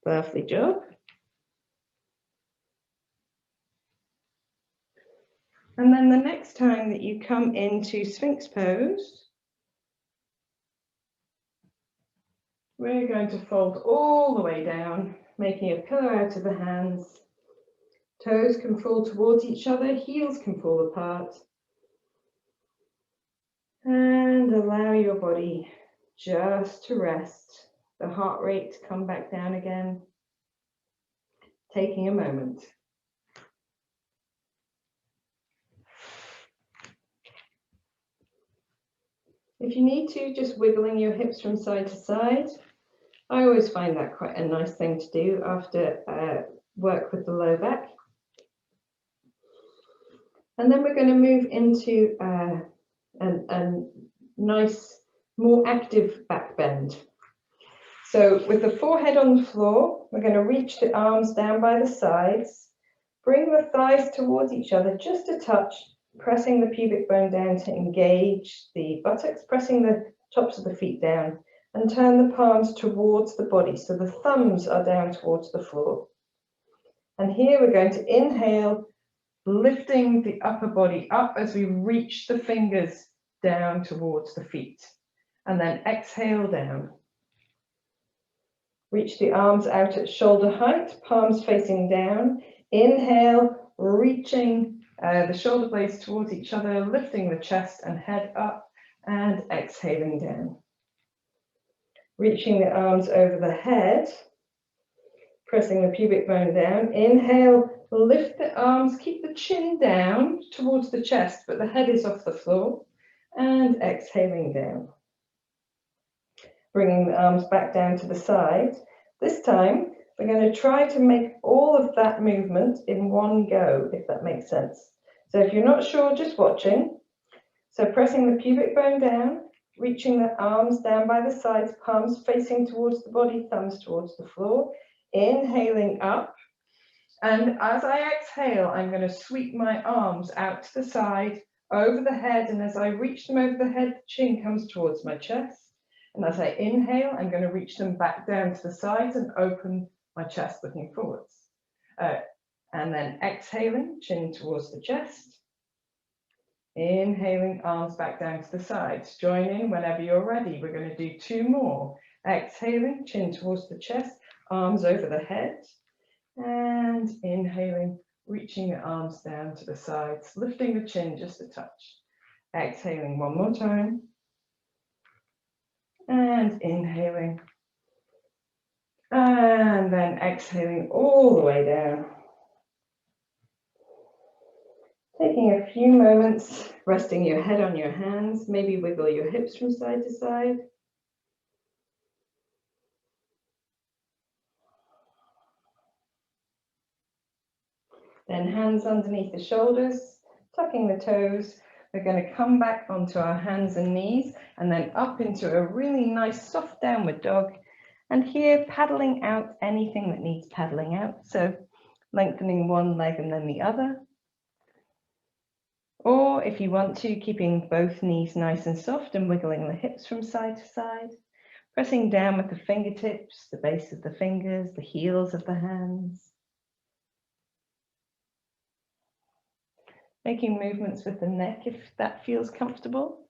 Lovely job. And then the next time that you come into Sphinx pose, we're going to fold all the way down, making a pillow out of the hands. Toes can fall towards each other, heels can fall apart. And allow your body just to rest. The heart rate to come back down again. Taking a moment. If you need to, just wiggling your hips from side to side. I always find that quite a nice thing to do after work with the low back. And then we're going to move into a nice, more active back bend. So with the forehead on the floor, we're going to reach the arms down by the sides, bring the thighs towards each other just a touch, pressing the pubic bone down to engage the buttocks, pressing the tops of the feet down, and turn the palms towards the body. So the thumbs are down towards the floor. And here we're going to inhale, lifting the upper body up as we reach the fingers down towards the feet. And then exhale down. Reach the arms out at shoulder height, palms facing down. Inhale, reaching the shoulder blades towards each other, lifting the chest and head up, and exhaling down. Reaching the arms over the head, pressing the pubic bone down. Inhale, lift the arms, keep the chin down towards the chest, but the head is off the floor, and exhaling down. Bringing the arms back down to the side. This time, we're going to try to make all of that movement in one go, if that makes sense. So if you're not sure, just watching. So pressing the pubic bone down, reaching the arms down by the sides, palms facing towards the body, thumbs towards the floor. Inhaling up. And as I exhale, I'm going to sweep my arms out to the side, over the head. And as I reach them over the head, the chin comes towards my chest. And as I inhale, I'm going to reach them back down to the sides and open my chest looking forwards. And then exhaling, chin towards the chest. Inhaling, arms back down to the sides. Join in whenever you're ready. We're going to do 2 more. Exhaling, chin towards the chest, arms over the head. And inhaling, reaching the arms down to the sides, lifting the chin just a touch. Exhaling 1 more time. And inhaling. And then exhaling all the way down. Taking a few moments, resting your head on your hands, maybe wiggle your hips from side to side. Then hands underneath the shoulders, tucking the toes. We're going to come back onto our hands and knees and then up into a really nice soft downward dog. And here paddling out anything that needs paddling out. So lengthening one leg and then the other. Or if you want to, keeping both knees nice and soft and wiggling the hips from side to side. Pressing down with the fingertips, the base of the fingers, the heels of the hands. Making movements with the neck if that feels comfortable.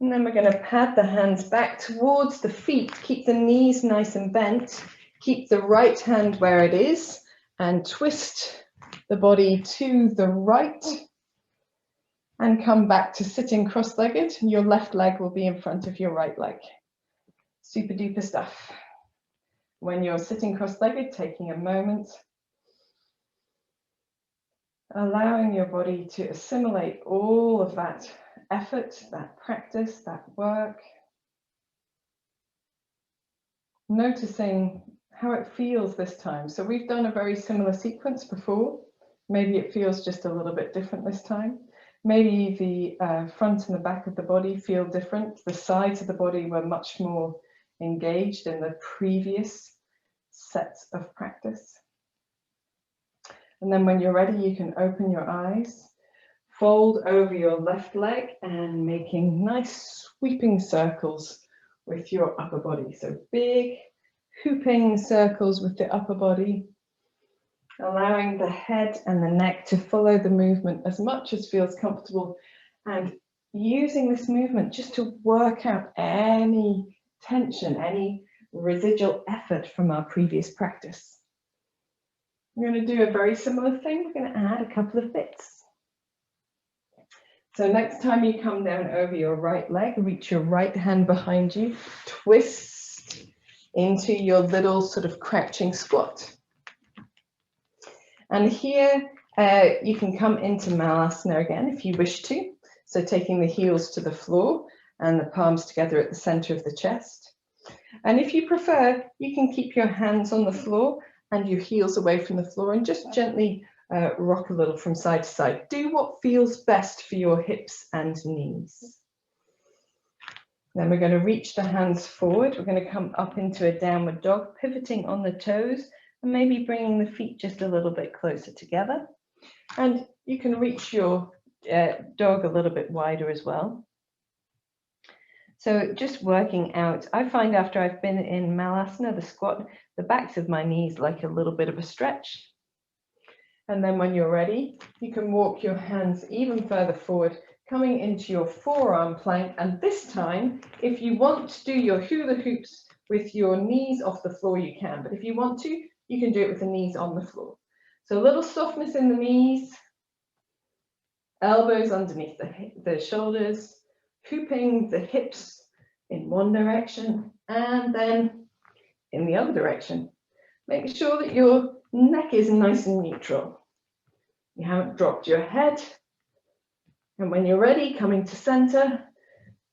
And then we're going to pad the hands back towards the feet. Keep the knees nice and bent. Keep the right hand where it is and twist the body to the right and come back to sitting cross-legged. Your left leg will be in front of your right leg. Super duper stuff. When you're sitting cross-legged, taking a moment, allowing your body to assimilate all of that effort, that practice, that work. Noticing how it feels this time. So we've done a very similar sequence before. Maybe it feels just a little bit different this time. Maybe the front and the back of the body feel different. The sides of the body were much more engaged in the previous sets of practice. And then when you're ready, you can open your eyes, fold over your left leg and making nice sweeping circles with your upper body. So big hooping circles with the upper body, allowing the head and the neck to follow the movement as much as feels comfortable, and using this movement just to work out any tension, any residual effort from our previous practice. We're going to do a very similar thing. We're going to add a couple of bits. So next time you come down over your right leg, reach your right hand behind you, twist into your little sort of crouching squat. And here you can come into Malasana again if you wish to. So taking the heels to the floor and the palms together at the center of the chest. And if you prefer, you can keep your hands on the floor and your heels away from the floor and just gently rock a little from side to side. Do what feels best for your hips and knees. Then we're going to reach the hands forward. We're going to come up into a downward dog, pivoting on the toes and maybe bringing the feet just a little bit closer together. And you can reach your dog a little bit wider as well. So just working out, I find after I've been in Malasana, the squat, the backs of my knees like a little bit of a stretch. And then when you're ready, you can walk your hands even further forward, coming into your forearm plank. And this time, if you want to do your hula hoops with your knees off the floor, you can. But if you want to, you can do it with the knees on the floor. So a little softness in the knees, elbows underneath the shoulders, hooping the hips in one direction and then in the other direction. Make sure that your neck is nice and neutral. You haven't dropped your head. And when you're ready, coming to center,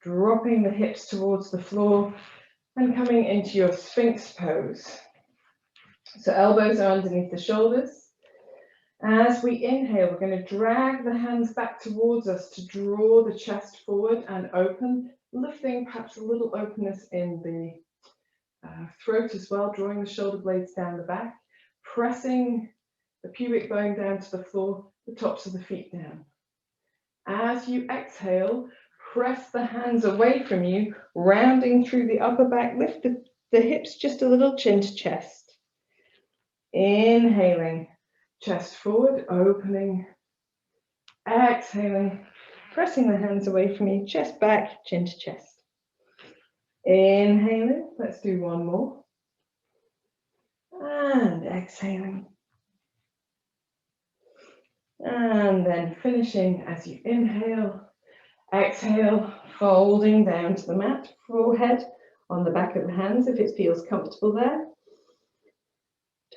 dropping the hips towards the floor and coming into your Sphinx pose. So elbows are underneath the shoulders. As we inhale, we're going to drag the hands back towards us to draw the chest forward and open, lifting perhaps a little openness in the throat as well, drawing the shoulder blades down the back, pressing the pubic bone down to the floor, the tops of the feet down. As you exhale, press the hands away from you, rounding through the upper back, lift the hips just a little, chin to chest. Inhaling. Chest forward, opening, exhaling, pressing the hands away from you, chest back, chin to chest. Inhaling, let's do one more. And exhaling. And then finishing as you inhale, exhale, folding down to the mat, forehead on the back of the hands if it feels comfortable there.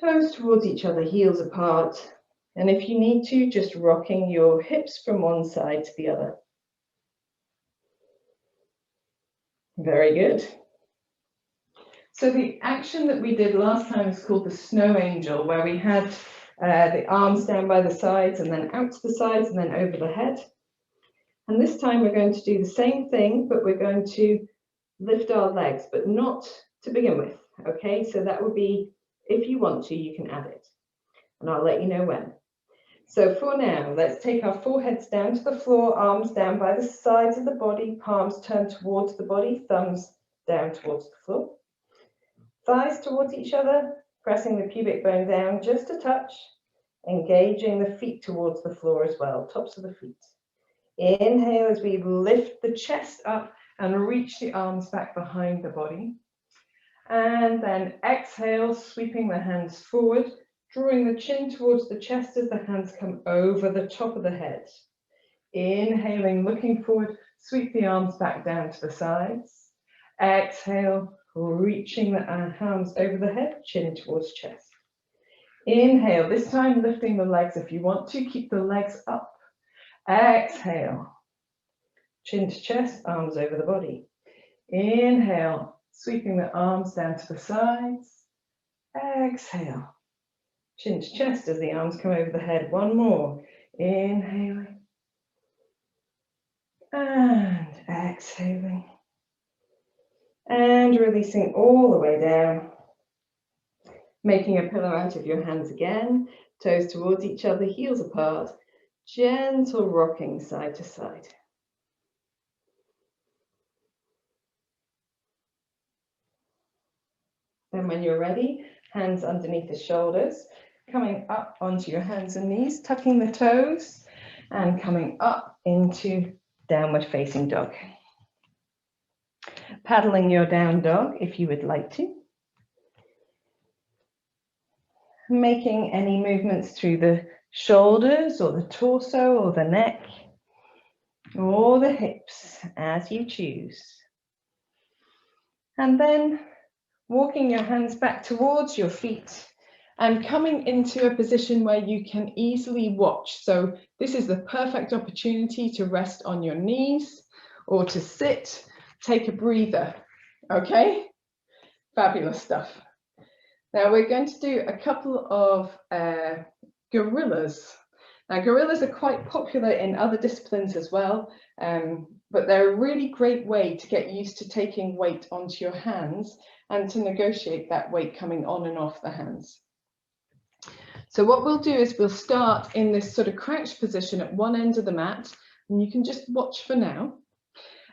Toes towards each other, heels apart. And if you need to, just rocking your hips from one side to the other. Very good. So the action that we did last time is called the snow angel, where we had the arms down by the sides and then out to the sides and then over the head. And this time we're going to do the same thing, but we're going to lift our legs, but not to begin with. Okay, so that would be, if you want to, you can add it. And I'll let you know when. So for now, let's take our foreheads down to the floor, arms down by the sides of the body, palms turned towards the body, thumbs down towards the floor. Thighs towards each other, pressing the pubic bone down just a touch, engaging the feet towards the floor as well, tops of the feet. Inhale as we lift the chest up and reach the arms back behind the body. And then exhale, sweeping the hands forward, drawing the chin towards the chest as the hands come over the top of the head. Inhaling, looking forward, sweep the arms back down to the sides. Exhale, reaching the arms over the head, chin towards chest. Inhale, this time lifting the legs if you want to, keep the legs up. Exhale, chin to chest, arms over the body. Inhale, sweeping the arms down to the sides. Exhale, chin to chest as the arms come over the head. One more. Inhaling. And exhaling. And releasing all the way down. Making a pillow out of your hands again. Toes towards each other, heels apart. Gentle rocking side to side. Then when you're ready, hands underneath the shoulders, coming up onto your hands and knees, tucking the toes and coming up into downward facing dog. paddling your down dog if you would like to. Making any movements through the shoulders or the torso or the neck or the hips as you choose. And then walking your hands back towards your feet and coming into a position where you can easily watch. So this is the perfect opportunity to rest on your knees or to sit, take a breather, okay? Fabulous stuff. Now we're going to do a couple of gorillas. Now gorillas are quite popular in other disciplines as well, but they're a really great way to get used to taking weight onto your hands and to negotiate that weight coming on and off the hands. So what we'll do is we'll start in this sort of crouched position at one end of the mat, and you can just watch for now.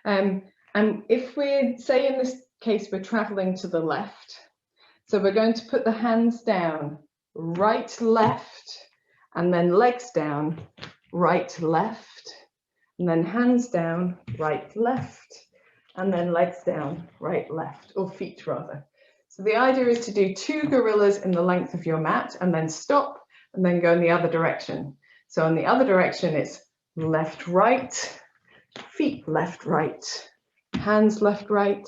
And if we're, say in this case, we're traveling to the left, so we're going to put the hands down, right, left, and then legs down, right, left, and then hands down, right, left, and then legs down, right, left, or feet rather. So the idea is to do 2 gorillas in the length of your mat and then stop and then go in the other direction. So in the other direction, it's left, right, feet left, right, hands left, right,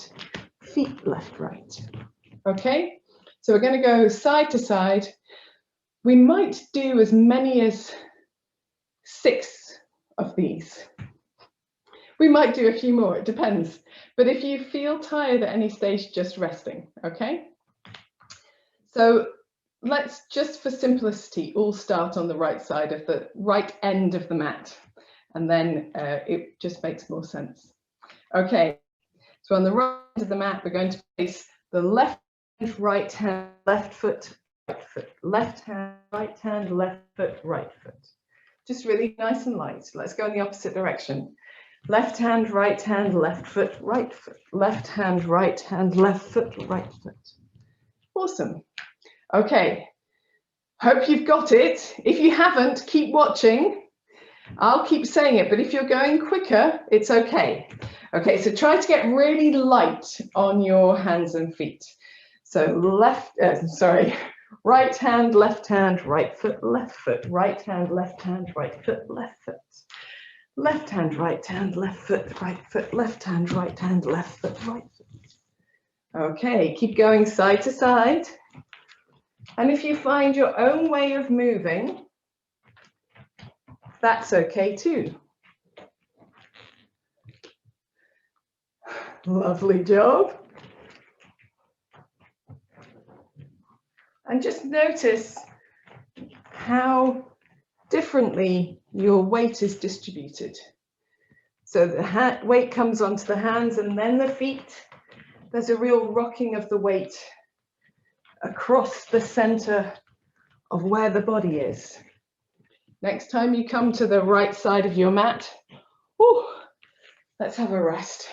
feet left, right. Okay, so we're going to go side to side. We might do as many as 6 of these. We might do a few more, it depends. But if you feel tired at any stage, just resting, okay? So let's, just for simplicity, all start on the right side of the right end of the mat. And then it just makes more sense. Okay, so on the right end of the mat, we're going to place the left hand, right hand, left foot, right foot, left hand, right hand, left foot, right foot. Just really nice and light. Let's go in the opposite direction. Left hand, right hand, left foot, right foot. Left hand, right hand, left foot, right foot. Awesome. Okay. Hope you've got it. If you haven't, keep watching. I'll keep saying it, but if you're going quicker, it's okay. Okay, so try to get really light on your hands and feet. So right hand, right foot, right hand, right foot, left foot. Left hand, right foot, left hand, right foot. Okay, keep going side to side. And if you find your own way of moving, that's okay too. Lovely job. And just notice how differently your weight is distributed. So the weight comes onto the hands and then the feet. There's a real rocking of the weight across the center of where the body is. Next time you come to the right side of your mat, let's have a rest.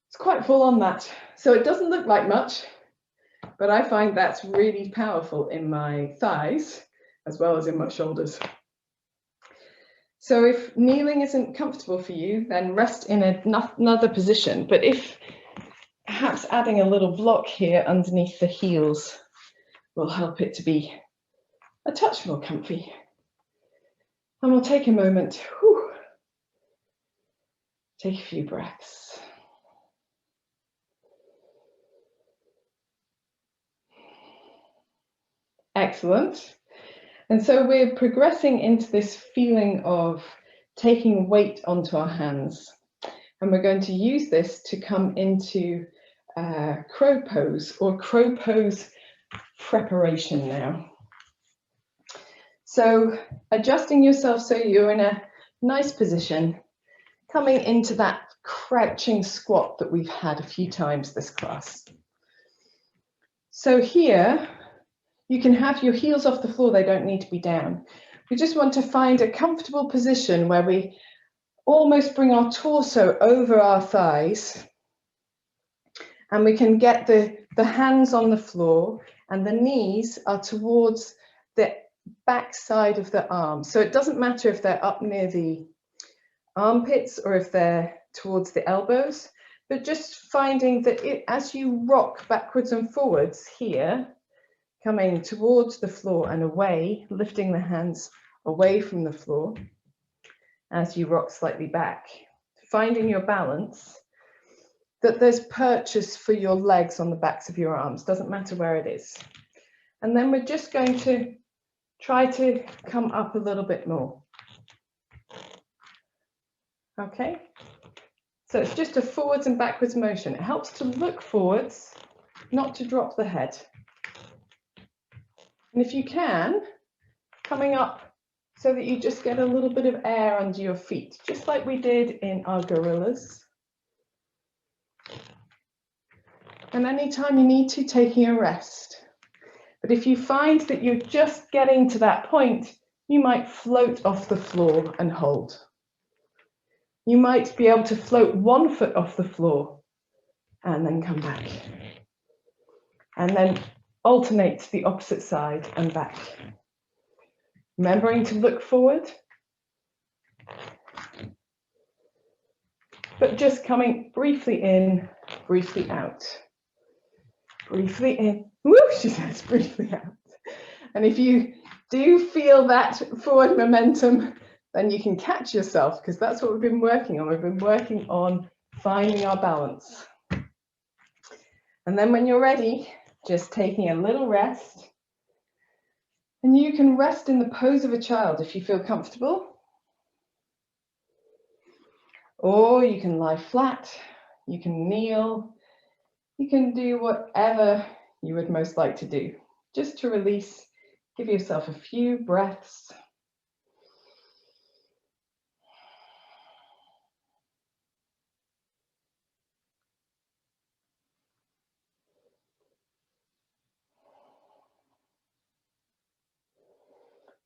It's quite full on that. So it doesn't look like much, but I find that's really powerful in my thighs as well as in my shoulders. So if kneeling isn't comfortable for you, then rest in another position. But if perhaps adding a little block here underneath the heels will help it to be a touch more comfy. And we'll take a moment, take a few breaths. Excellent. And so we're progressing into this feeling of taking weight onto our hands. And we're going to use this to come into crow pose or crow pose preparation now. So adjusting yourself so you're in a nice position, coming into that crouching squat that we've had a few times this class. So here, you can have your heels off the floor, they don't need to be down. We just want to find a comfortable position where we almost bring our torso over our thighs and we can get the hands on the floor and the knees are towards the back side of the arms. So it doesn't matter if they're up near the armpits or if they're towards the elbows. but just finding that as you rock backwards and forwards here, coming towards the floor and away, lifting the hands away from the floor as you rock slightly back, finding your balance, that there's purchase for your legs on the backs of your arms, doesn't matter where it is. And then we're just going to try to come up a little bit more. Okay, so it's just a forwards and backwards motion. It helps to look forwards, not to drop the head. And if you can, coming up so that you just get a little bit of air under your feet, just like we did in our gorillas. And anytime you need to, taking a rest. But if you find that you're just getting to that point, you might float off the floor and hold. You might be able to float 1 foot off the floor and then come back. And then alternate to the opposite side and back. Remembering to look forward, but just coming briefly in, briefly out. Briefly in, woo, she says, briefly out. And if you do feel that forward momentum, then you can catch yourself, because that's what we've been working on. We've been working on finding our balance. And then when you're ready, just taking a little rest. And you can rest in the pose of a child if you feel comfortable. Or you can lie flat, you can kneel, you can do whatever you would most like to do. Just to release, give yourself a few breaths.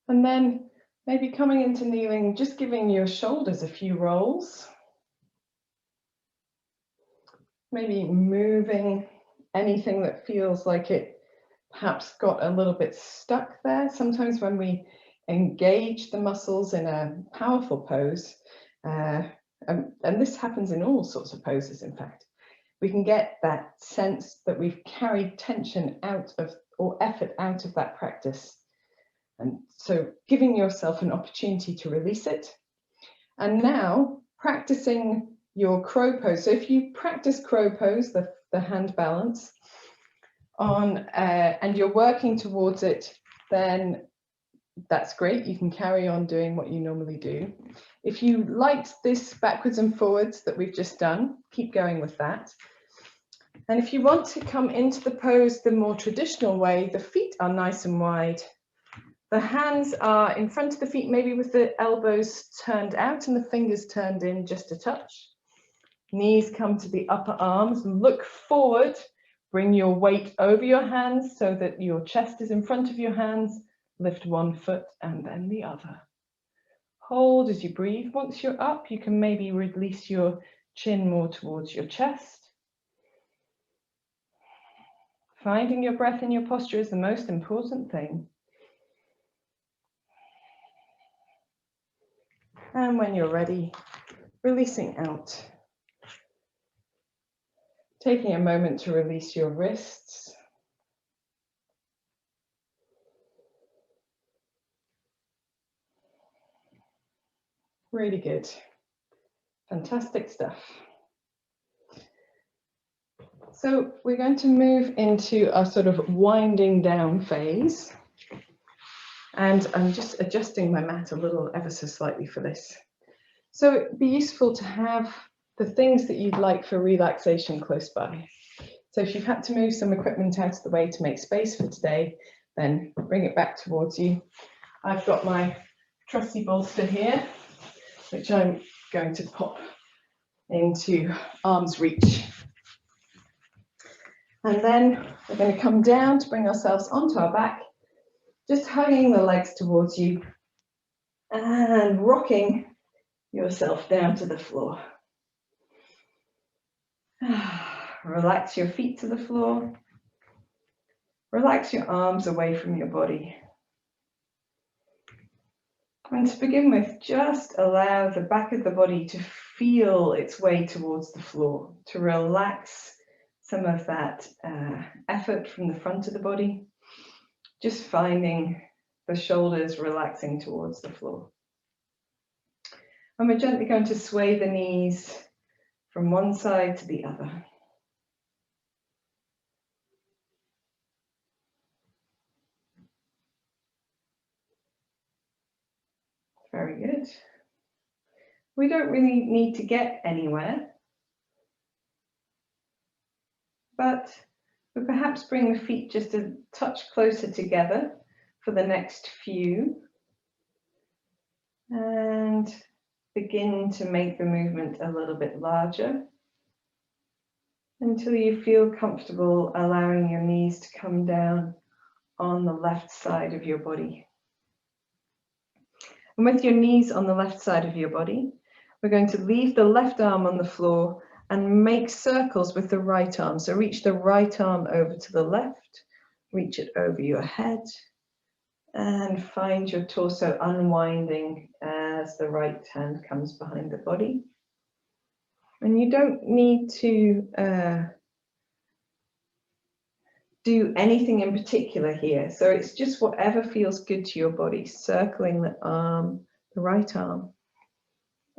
And then maybe coming into kneeling, just giving your shoulders a few rolls. Maybe moving anything that feels like it perhaps got a little bit stuck there. Sometimes when we engage the muscles in a powerful pose, and this happens in all sorts of poses, in fact, we can get that sense that we've carried tension out of, or effort out of that practice. And so giving yourself an opportunity to release it. And now practicing your crow pose. So if you practice crow pose, the hand balance, on and you're working towards it, then that's great. You can carry on doing what you normally do. If you liked this backwards and forwards that we've just done, keep going with that. And if you want to come into the pose the more traditional way, the feet are nice and wide. The hands are in front of the feet, maybe with the elbows turned out and the fingers turned in just a touch. Knees come to the upper arms, look forward, bring your weight over your hands so that your chest is in front of your hands, lift 1 foot and then the other. Hold as you breathe. Once you're up, you can maybe release your chin more towards your chest. Finding your breath in your posture is the most important thing. And when you're ready, releasing out. Taking a moment to release your wrists. Really good. Fantastic stuff. So we're going to move into a sort of winding down phase. And I'm just adjusting my mat a little ever so slightly for this. So it'd be useful to have the things that you'd like for relaxation close by. So if you've had to move some equipment out of the way to make space for today, then bring it back towards you. I've got my trusty bolster here, which I'm going to pop into arm's reach. And then we're going to come down to bring ourselves onto our back, just hugging the legs towards you and rocking yourself down to the floor. Relax your feet to the floor. Relax your arms away from your body. And to begin with, just allow the back of the body to feel its way towards the floor, to relax some of that effort from the front of the body, just finding the shoulders relaxing towards the floor. And we're gently going to sway the knees from one side to the other. Very good. We don't really need to get anywhere, but we perhaps bring the feet just a touch closer together for the next few, and begin to make the movement a little bit larger until you feel comfortable allowing your knees to come down on the left side of your body. And with your knees on the left side of your body, we're going to leave the left arm on the floor and make circles with the right arm. So reach the right arm over to the left, reach it over your head, and find your torso unwinding as the right hand comes behind the body. And you don't need to do anything in particular here. So it's just whatever feels good to your body, circling the arm, the right arm,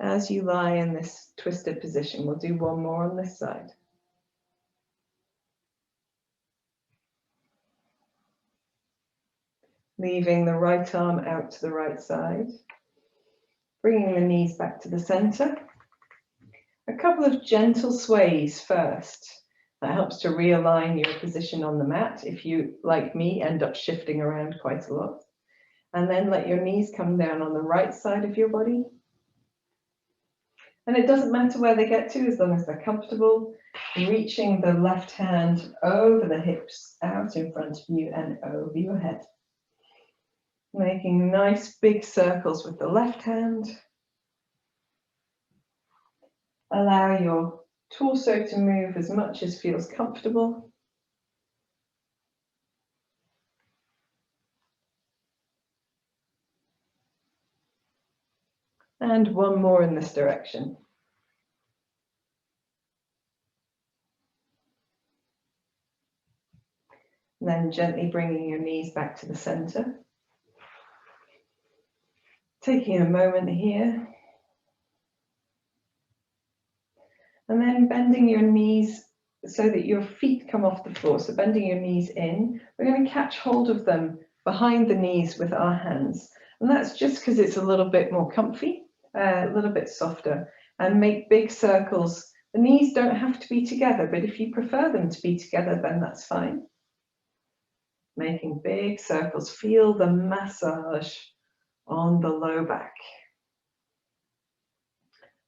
as you lie in this twisted position. We'll do one more on this side. Leaving the right arm out to the right side. Bringing the knees back to the center. A couple of gentle sways first. That helps to realign your position on the mat if you, like me, end up shifting around quite a lot. And then let your knees come down on the right side of your body. And it doesn't matter where they get to as long as they're comfortable. Reaching the left hand over the hips, out in front of you and over your head. Making nice big circles with the left hand. Allow your torso to move as much as feels comfortable. And one more in this direction. And then gently bringing your knees back to the center. Taking a moment here. And then bending your knees so that your feet come off the floor. So bending your knees in. We're going to catch hold of them behind the knees with our hands. And that's just because it's a little bit more comfy, a little bit softer. And make big circles. The knees don't have to be together, but if you prefer them to be together, then that's fine. Making big circles. Feel the massage on the low back.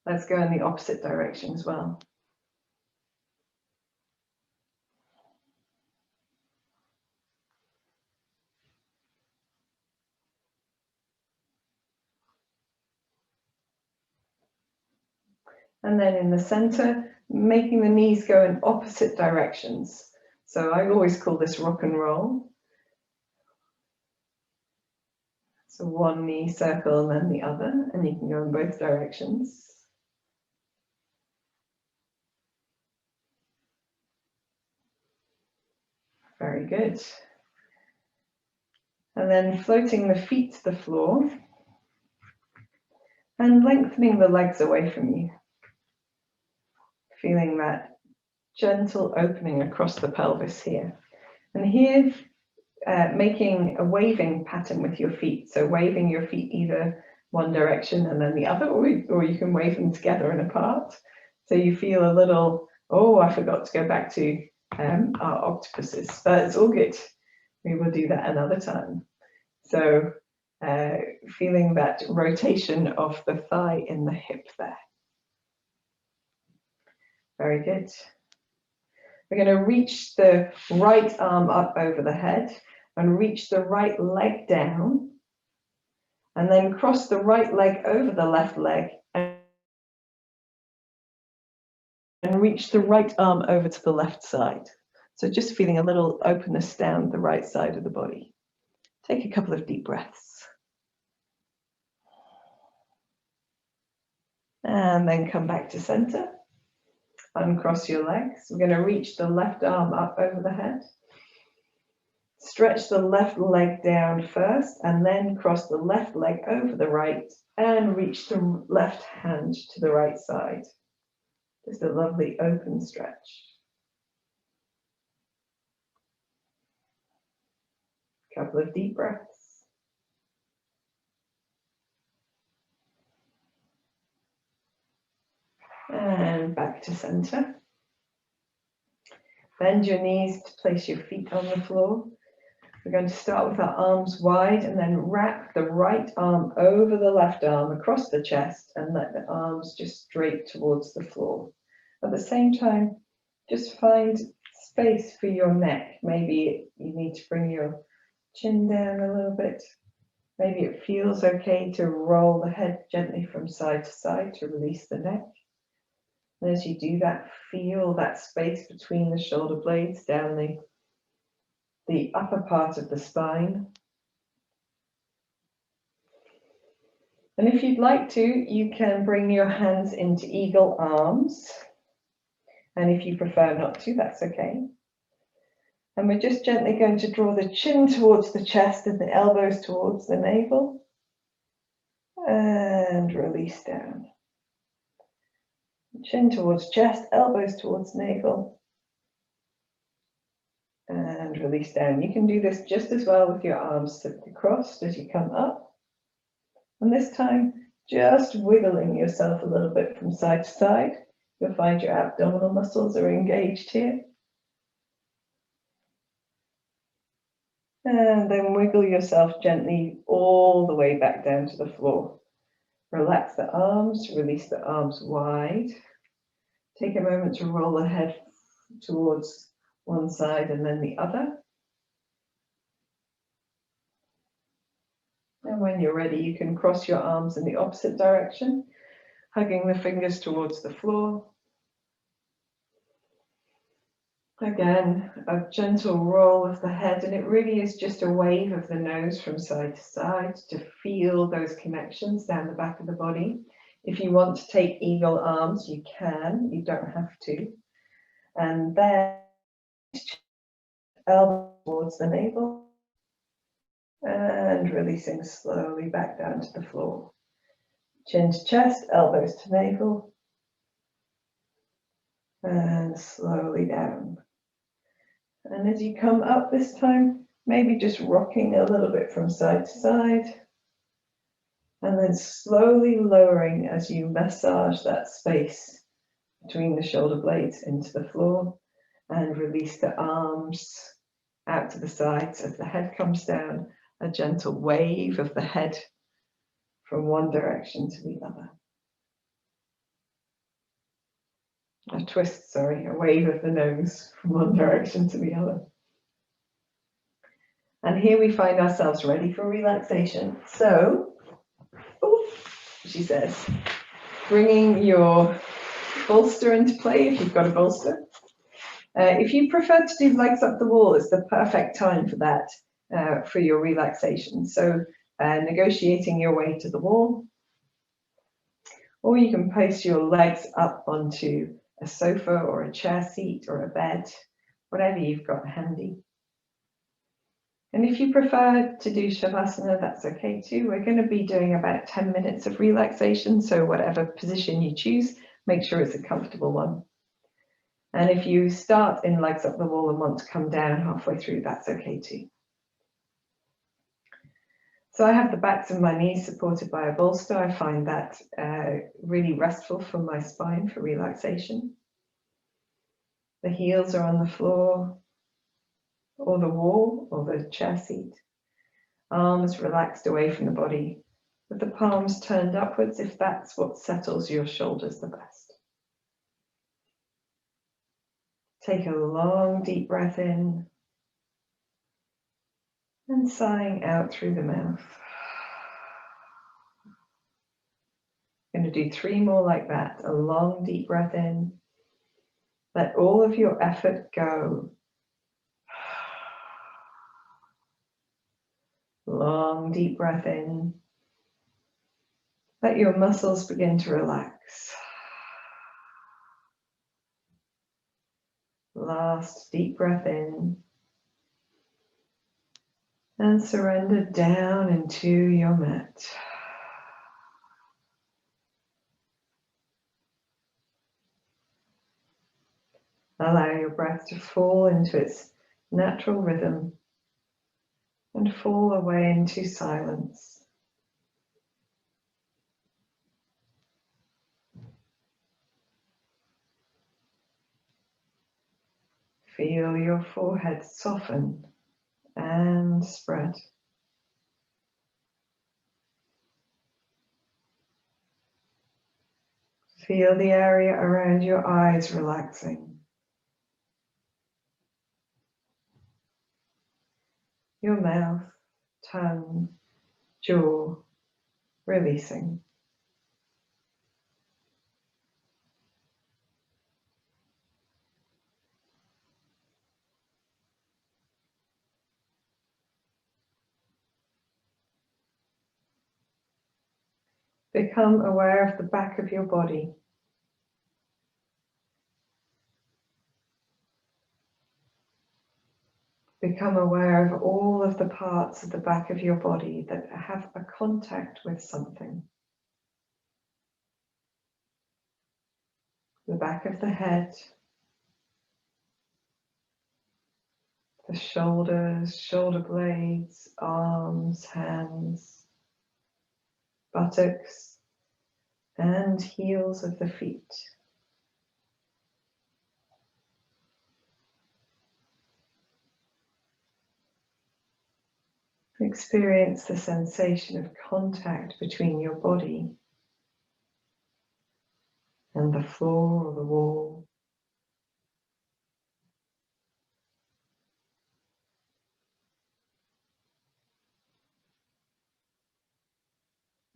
Let's go in the opposite direction as well. And then in the center, making the knees go in opposite directions. So I always call this rock and roll. So one knee circle and then the other, and you can go in both directions. Very good. And then floating the feet to the floor and lengthening the legs away from you. Feeling that gentle opening across the pelvis here. And here, making a waving pattern with your feet. So waving your feet either one direction and then the other, or you can wave them together and apart. So you feel a little, oh, I forgot to go back to our octopuses, but it's all good. We will do that another time. So feeling that rotation of the thigh in the hip there. Very good. We're going to reach the right arm up over the head and reach the right leg down, and then cross the right leg over the left leg and reach the right arm over to the left side. So just feeling a little openness down the right side of the body. Take a couple of deep breaths. And then come back to center. Uncross your legs. We're going to reach the left arm up over the head. Stretch the left leg down first and then cross the left leg over the right and reach the left hand to the right side. Just a lovely open stretch. Couple of deep breaths. And back to center. Bend your knees to place your feet on the floor. We're going to start with our arms wide and then wrap the right arm over the left arm across the chest and let the arms just straight towards the floor. At the same time, just find space for your neck. Maybe you need to bring your chin down a little bit. Maybe it feels okay to roll the head gently from side to side to release the neck. And as you do that, feel that space between the shoulder blades down the upper part of the spine. And if you'd like to, you can bring your hands into eagle arms. And if you prefer not to, that's okay. And we're just gently going to draw the chin towards the chest and the elbows towards the navel. And release down. Chin towards chest, elbows towards navel. And release down. You can do this just as well with your arms simply crossed as you come up. And this time, just wiggling yourself a little bit from side to side. You'll find your abdominal muscles are engaged here. And then wiggle yourself gently all the way back down to the floor. Relax the arms, release the arms wide. Take a moment to roll the head towards one side and then the other. And when you're ready, you can cross your arms in the opposite direction, hugging the fingers towards the floor. Again, a gentle roll of the head, and it really is just a wave of the nose from side to side to feel those connections down the back of the body. If you want to take eagle arms, you can, you don't have to. And then elbow towards the navel. And releasing slowly back down to the floor. Chin to chest, elbows to navel. And slowly down. And as you come up this time, maybe just rocking a little bit from side to side. And then slowly lowering as you massage that space between the shoulder blades into the floor. And release the arms out to the sides as the head comes down. A gentle wave of the head from one direction to the other. A wave of the nose from one direction to the other. And here we find ourselves ready for relaxation. So, she says, bringing your bolster into play if you've got a bolster. If you prefer to do legs up the wall, it's the perfect time for that. For your relaxation. So negotiating your way to the wall, or you can place your legs up onto a sofa or a chair seat or a bed, whatever you've got handy. And if you prefer to do Shavasana, that's okay too. We're going to be doing about 10 minutes of relaxation, so whatever position you choose, make sure it's a comfortable one. And if you start in legs up the wall and want to come down halfway through, that's okay too. So I have the backs of my knees supported by a bolster. I find that really restful for my spine for relaxation. The heels are on the floor or the wall or the chair seat. Arms relaxed away from the body with the palms turned upwards if that's what settles your shoulders the best. Take a long deep breath in and sighing out through the mouth. I'm going to do 3 more like that. A long deep breath in. Let all of your effort go. Long deep breath in. Let your muscles begin to relax. Last deep breath in. And surrender down into your mat. Allow your breath to fall into its natural rhythm and fall away into silence. Feel your forehead soften and spread. Feel the area around your eyes relaxing. Your mouth, tongue, jaw releasing. Become aware of the back of your body. Become aware of all of the parts of the back of your body that have a contact with something. The back of the head, the shoulders, shoulder blades, arms, hands, buttocks, and heels of the feet. Experience the sensation of contact between your body and the floor or the wall.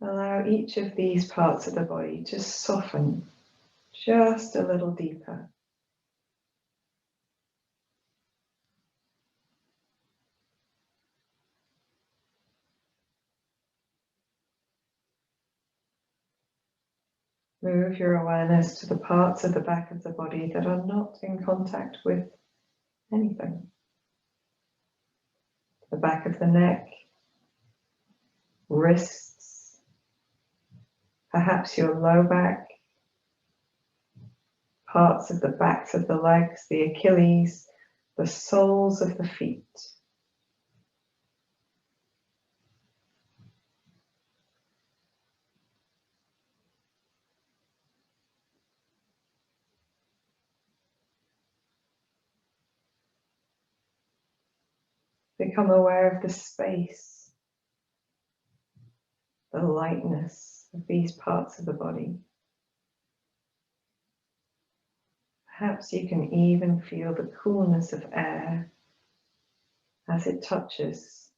Allow each of these parts of the body to soften just a little deeper. Move your awareness to the parts of the back of the body that are not in contact with anything. The back of the neck, wrists, perhaps your low back, parts of the backs of the legs, the Achilles, the soles of the feet. Become aware of the space, the lightness of these parts of the body. Perhaps you can even feel the coolness of air as it touches.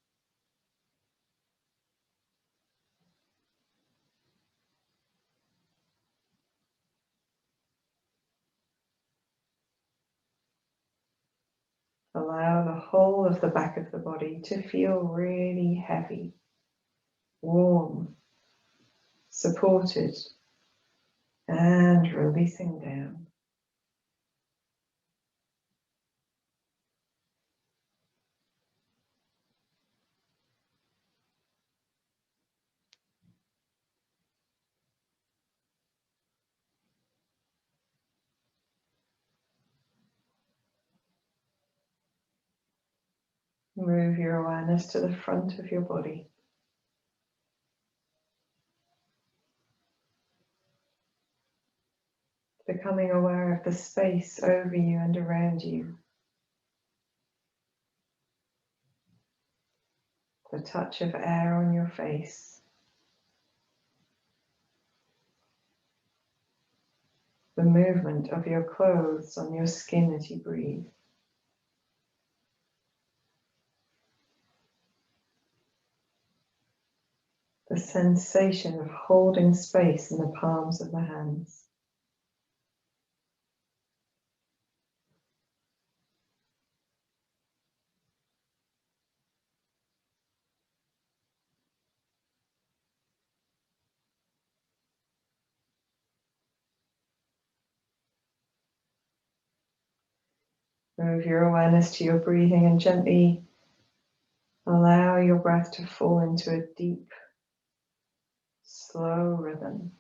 Allow the whole of the back of the body to feel really heavy, warm, supported, and releasing down. Move your awareness to the front of your body. Becoming aware of the space over you and around you. The touch of air on your face. The movement of your clothes on your skin as you breathe. The sensation of holding space in the palms of the hands. Move your awareness to your breathing and gently allow your breath to fall into a deep, slow rhythm.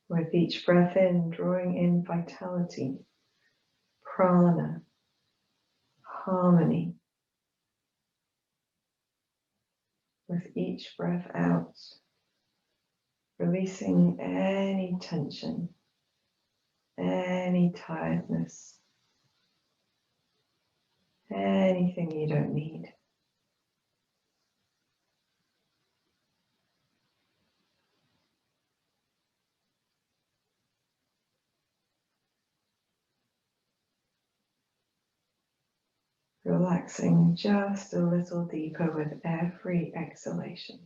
With each breath in, drawing in vitality, prana, harmony. With each breath out, releasing any tension, any tiredness, anything you don't need. Relaxing just a little deeper with every exhalation.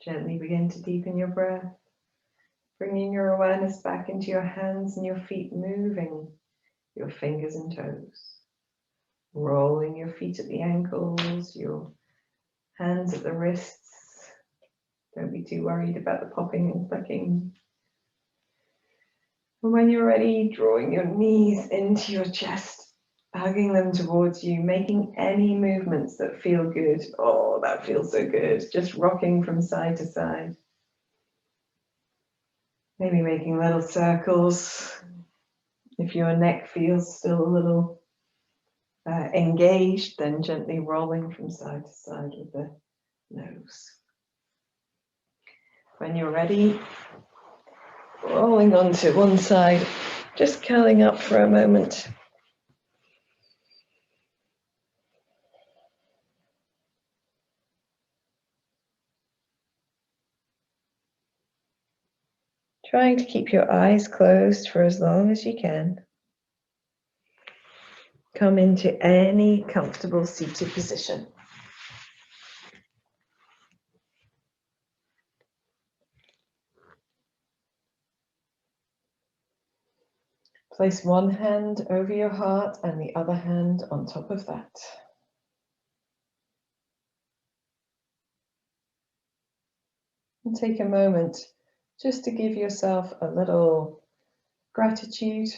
Gently begin to deepen your breath, bringing your awareness back into your hands and your feet, moving your fingers and toes, rolling your feet at the ankles, your hands at the wrists. Don't be too worried about the popping and clicking. And when you're ready, drawing your knees into your chest, hugging them towards you, making any movements that feel good. Oh, that feels so good. Just rocking from side to side. Maybe making little circles. If your neck feels still a little engaged, then gently rolling from side to side with the nose. When you're ready, rolling onto one side, just curling up for a moment. Trying to keep your eyes closed for as long as you can. Come into any comfortable seated position. Place one hand over your heart and the other hand on top of that. And take a moment just to give yourself a little gratitude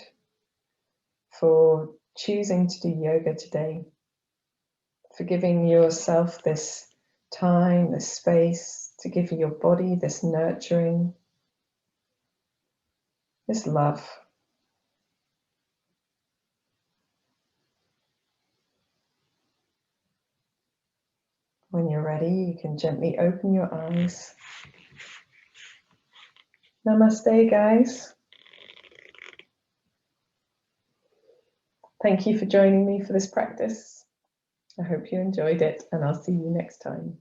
for choosing to do yoga today, for giving yourself this time, this space, to give your body this nurturing, this love. When you're ready, you can gently open your eyes. Namaste, guys. Thank you for joining me for this practice. I hope you enjoyed it, and I'll see you next time.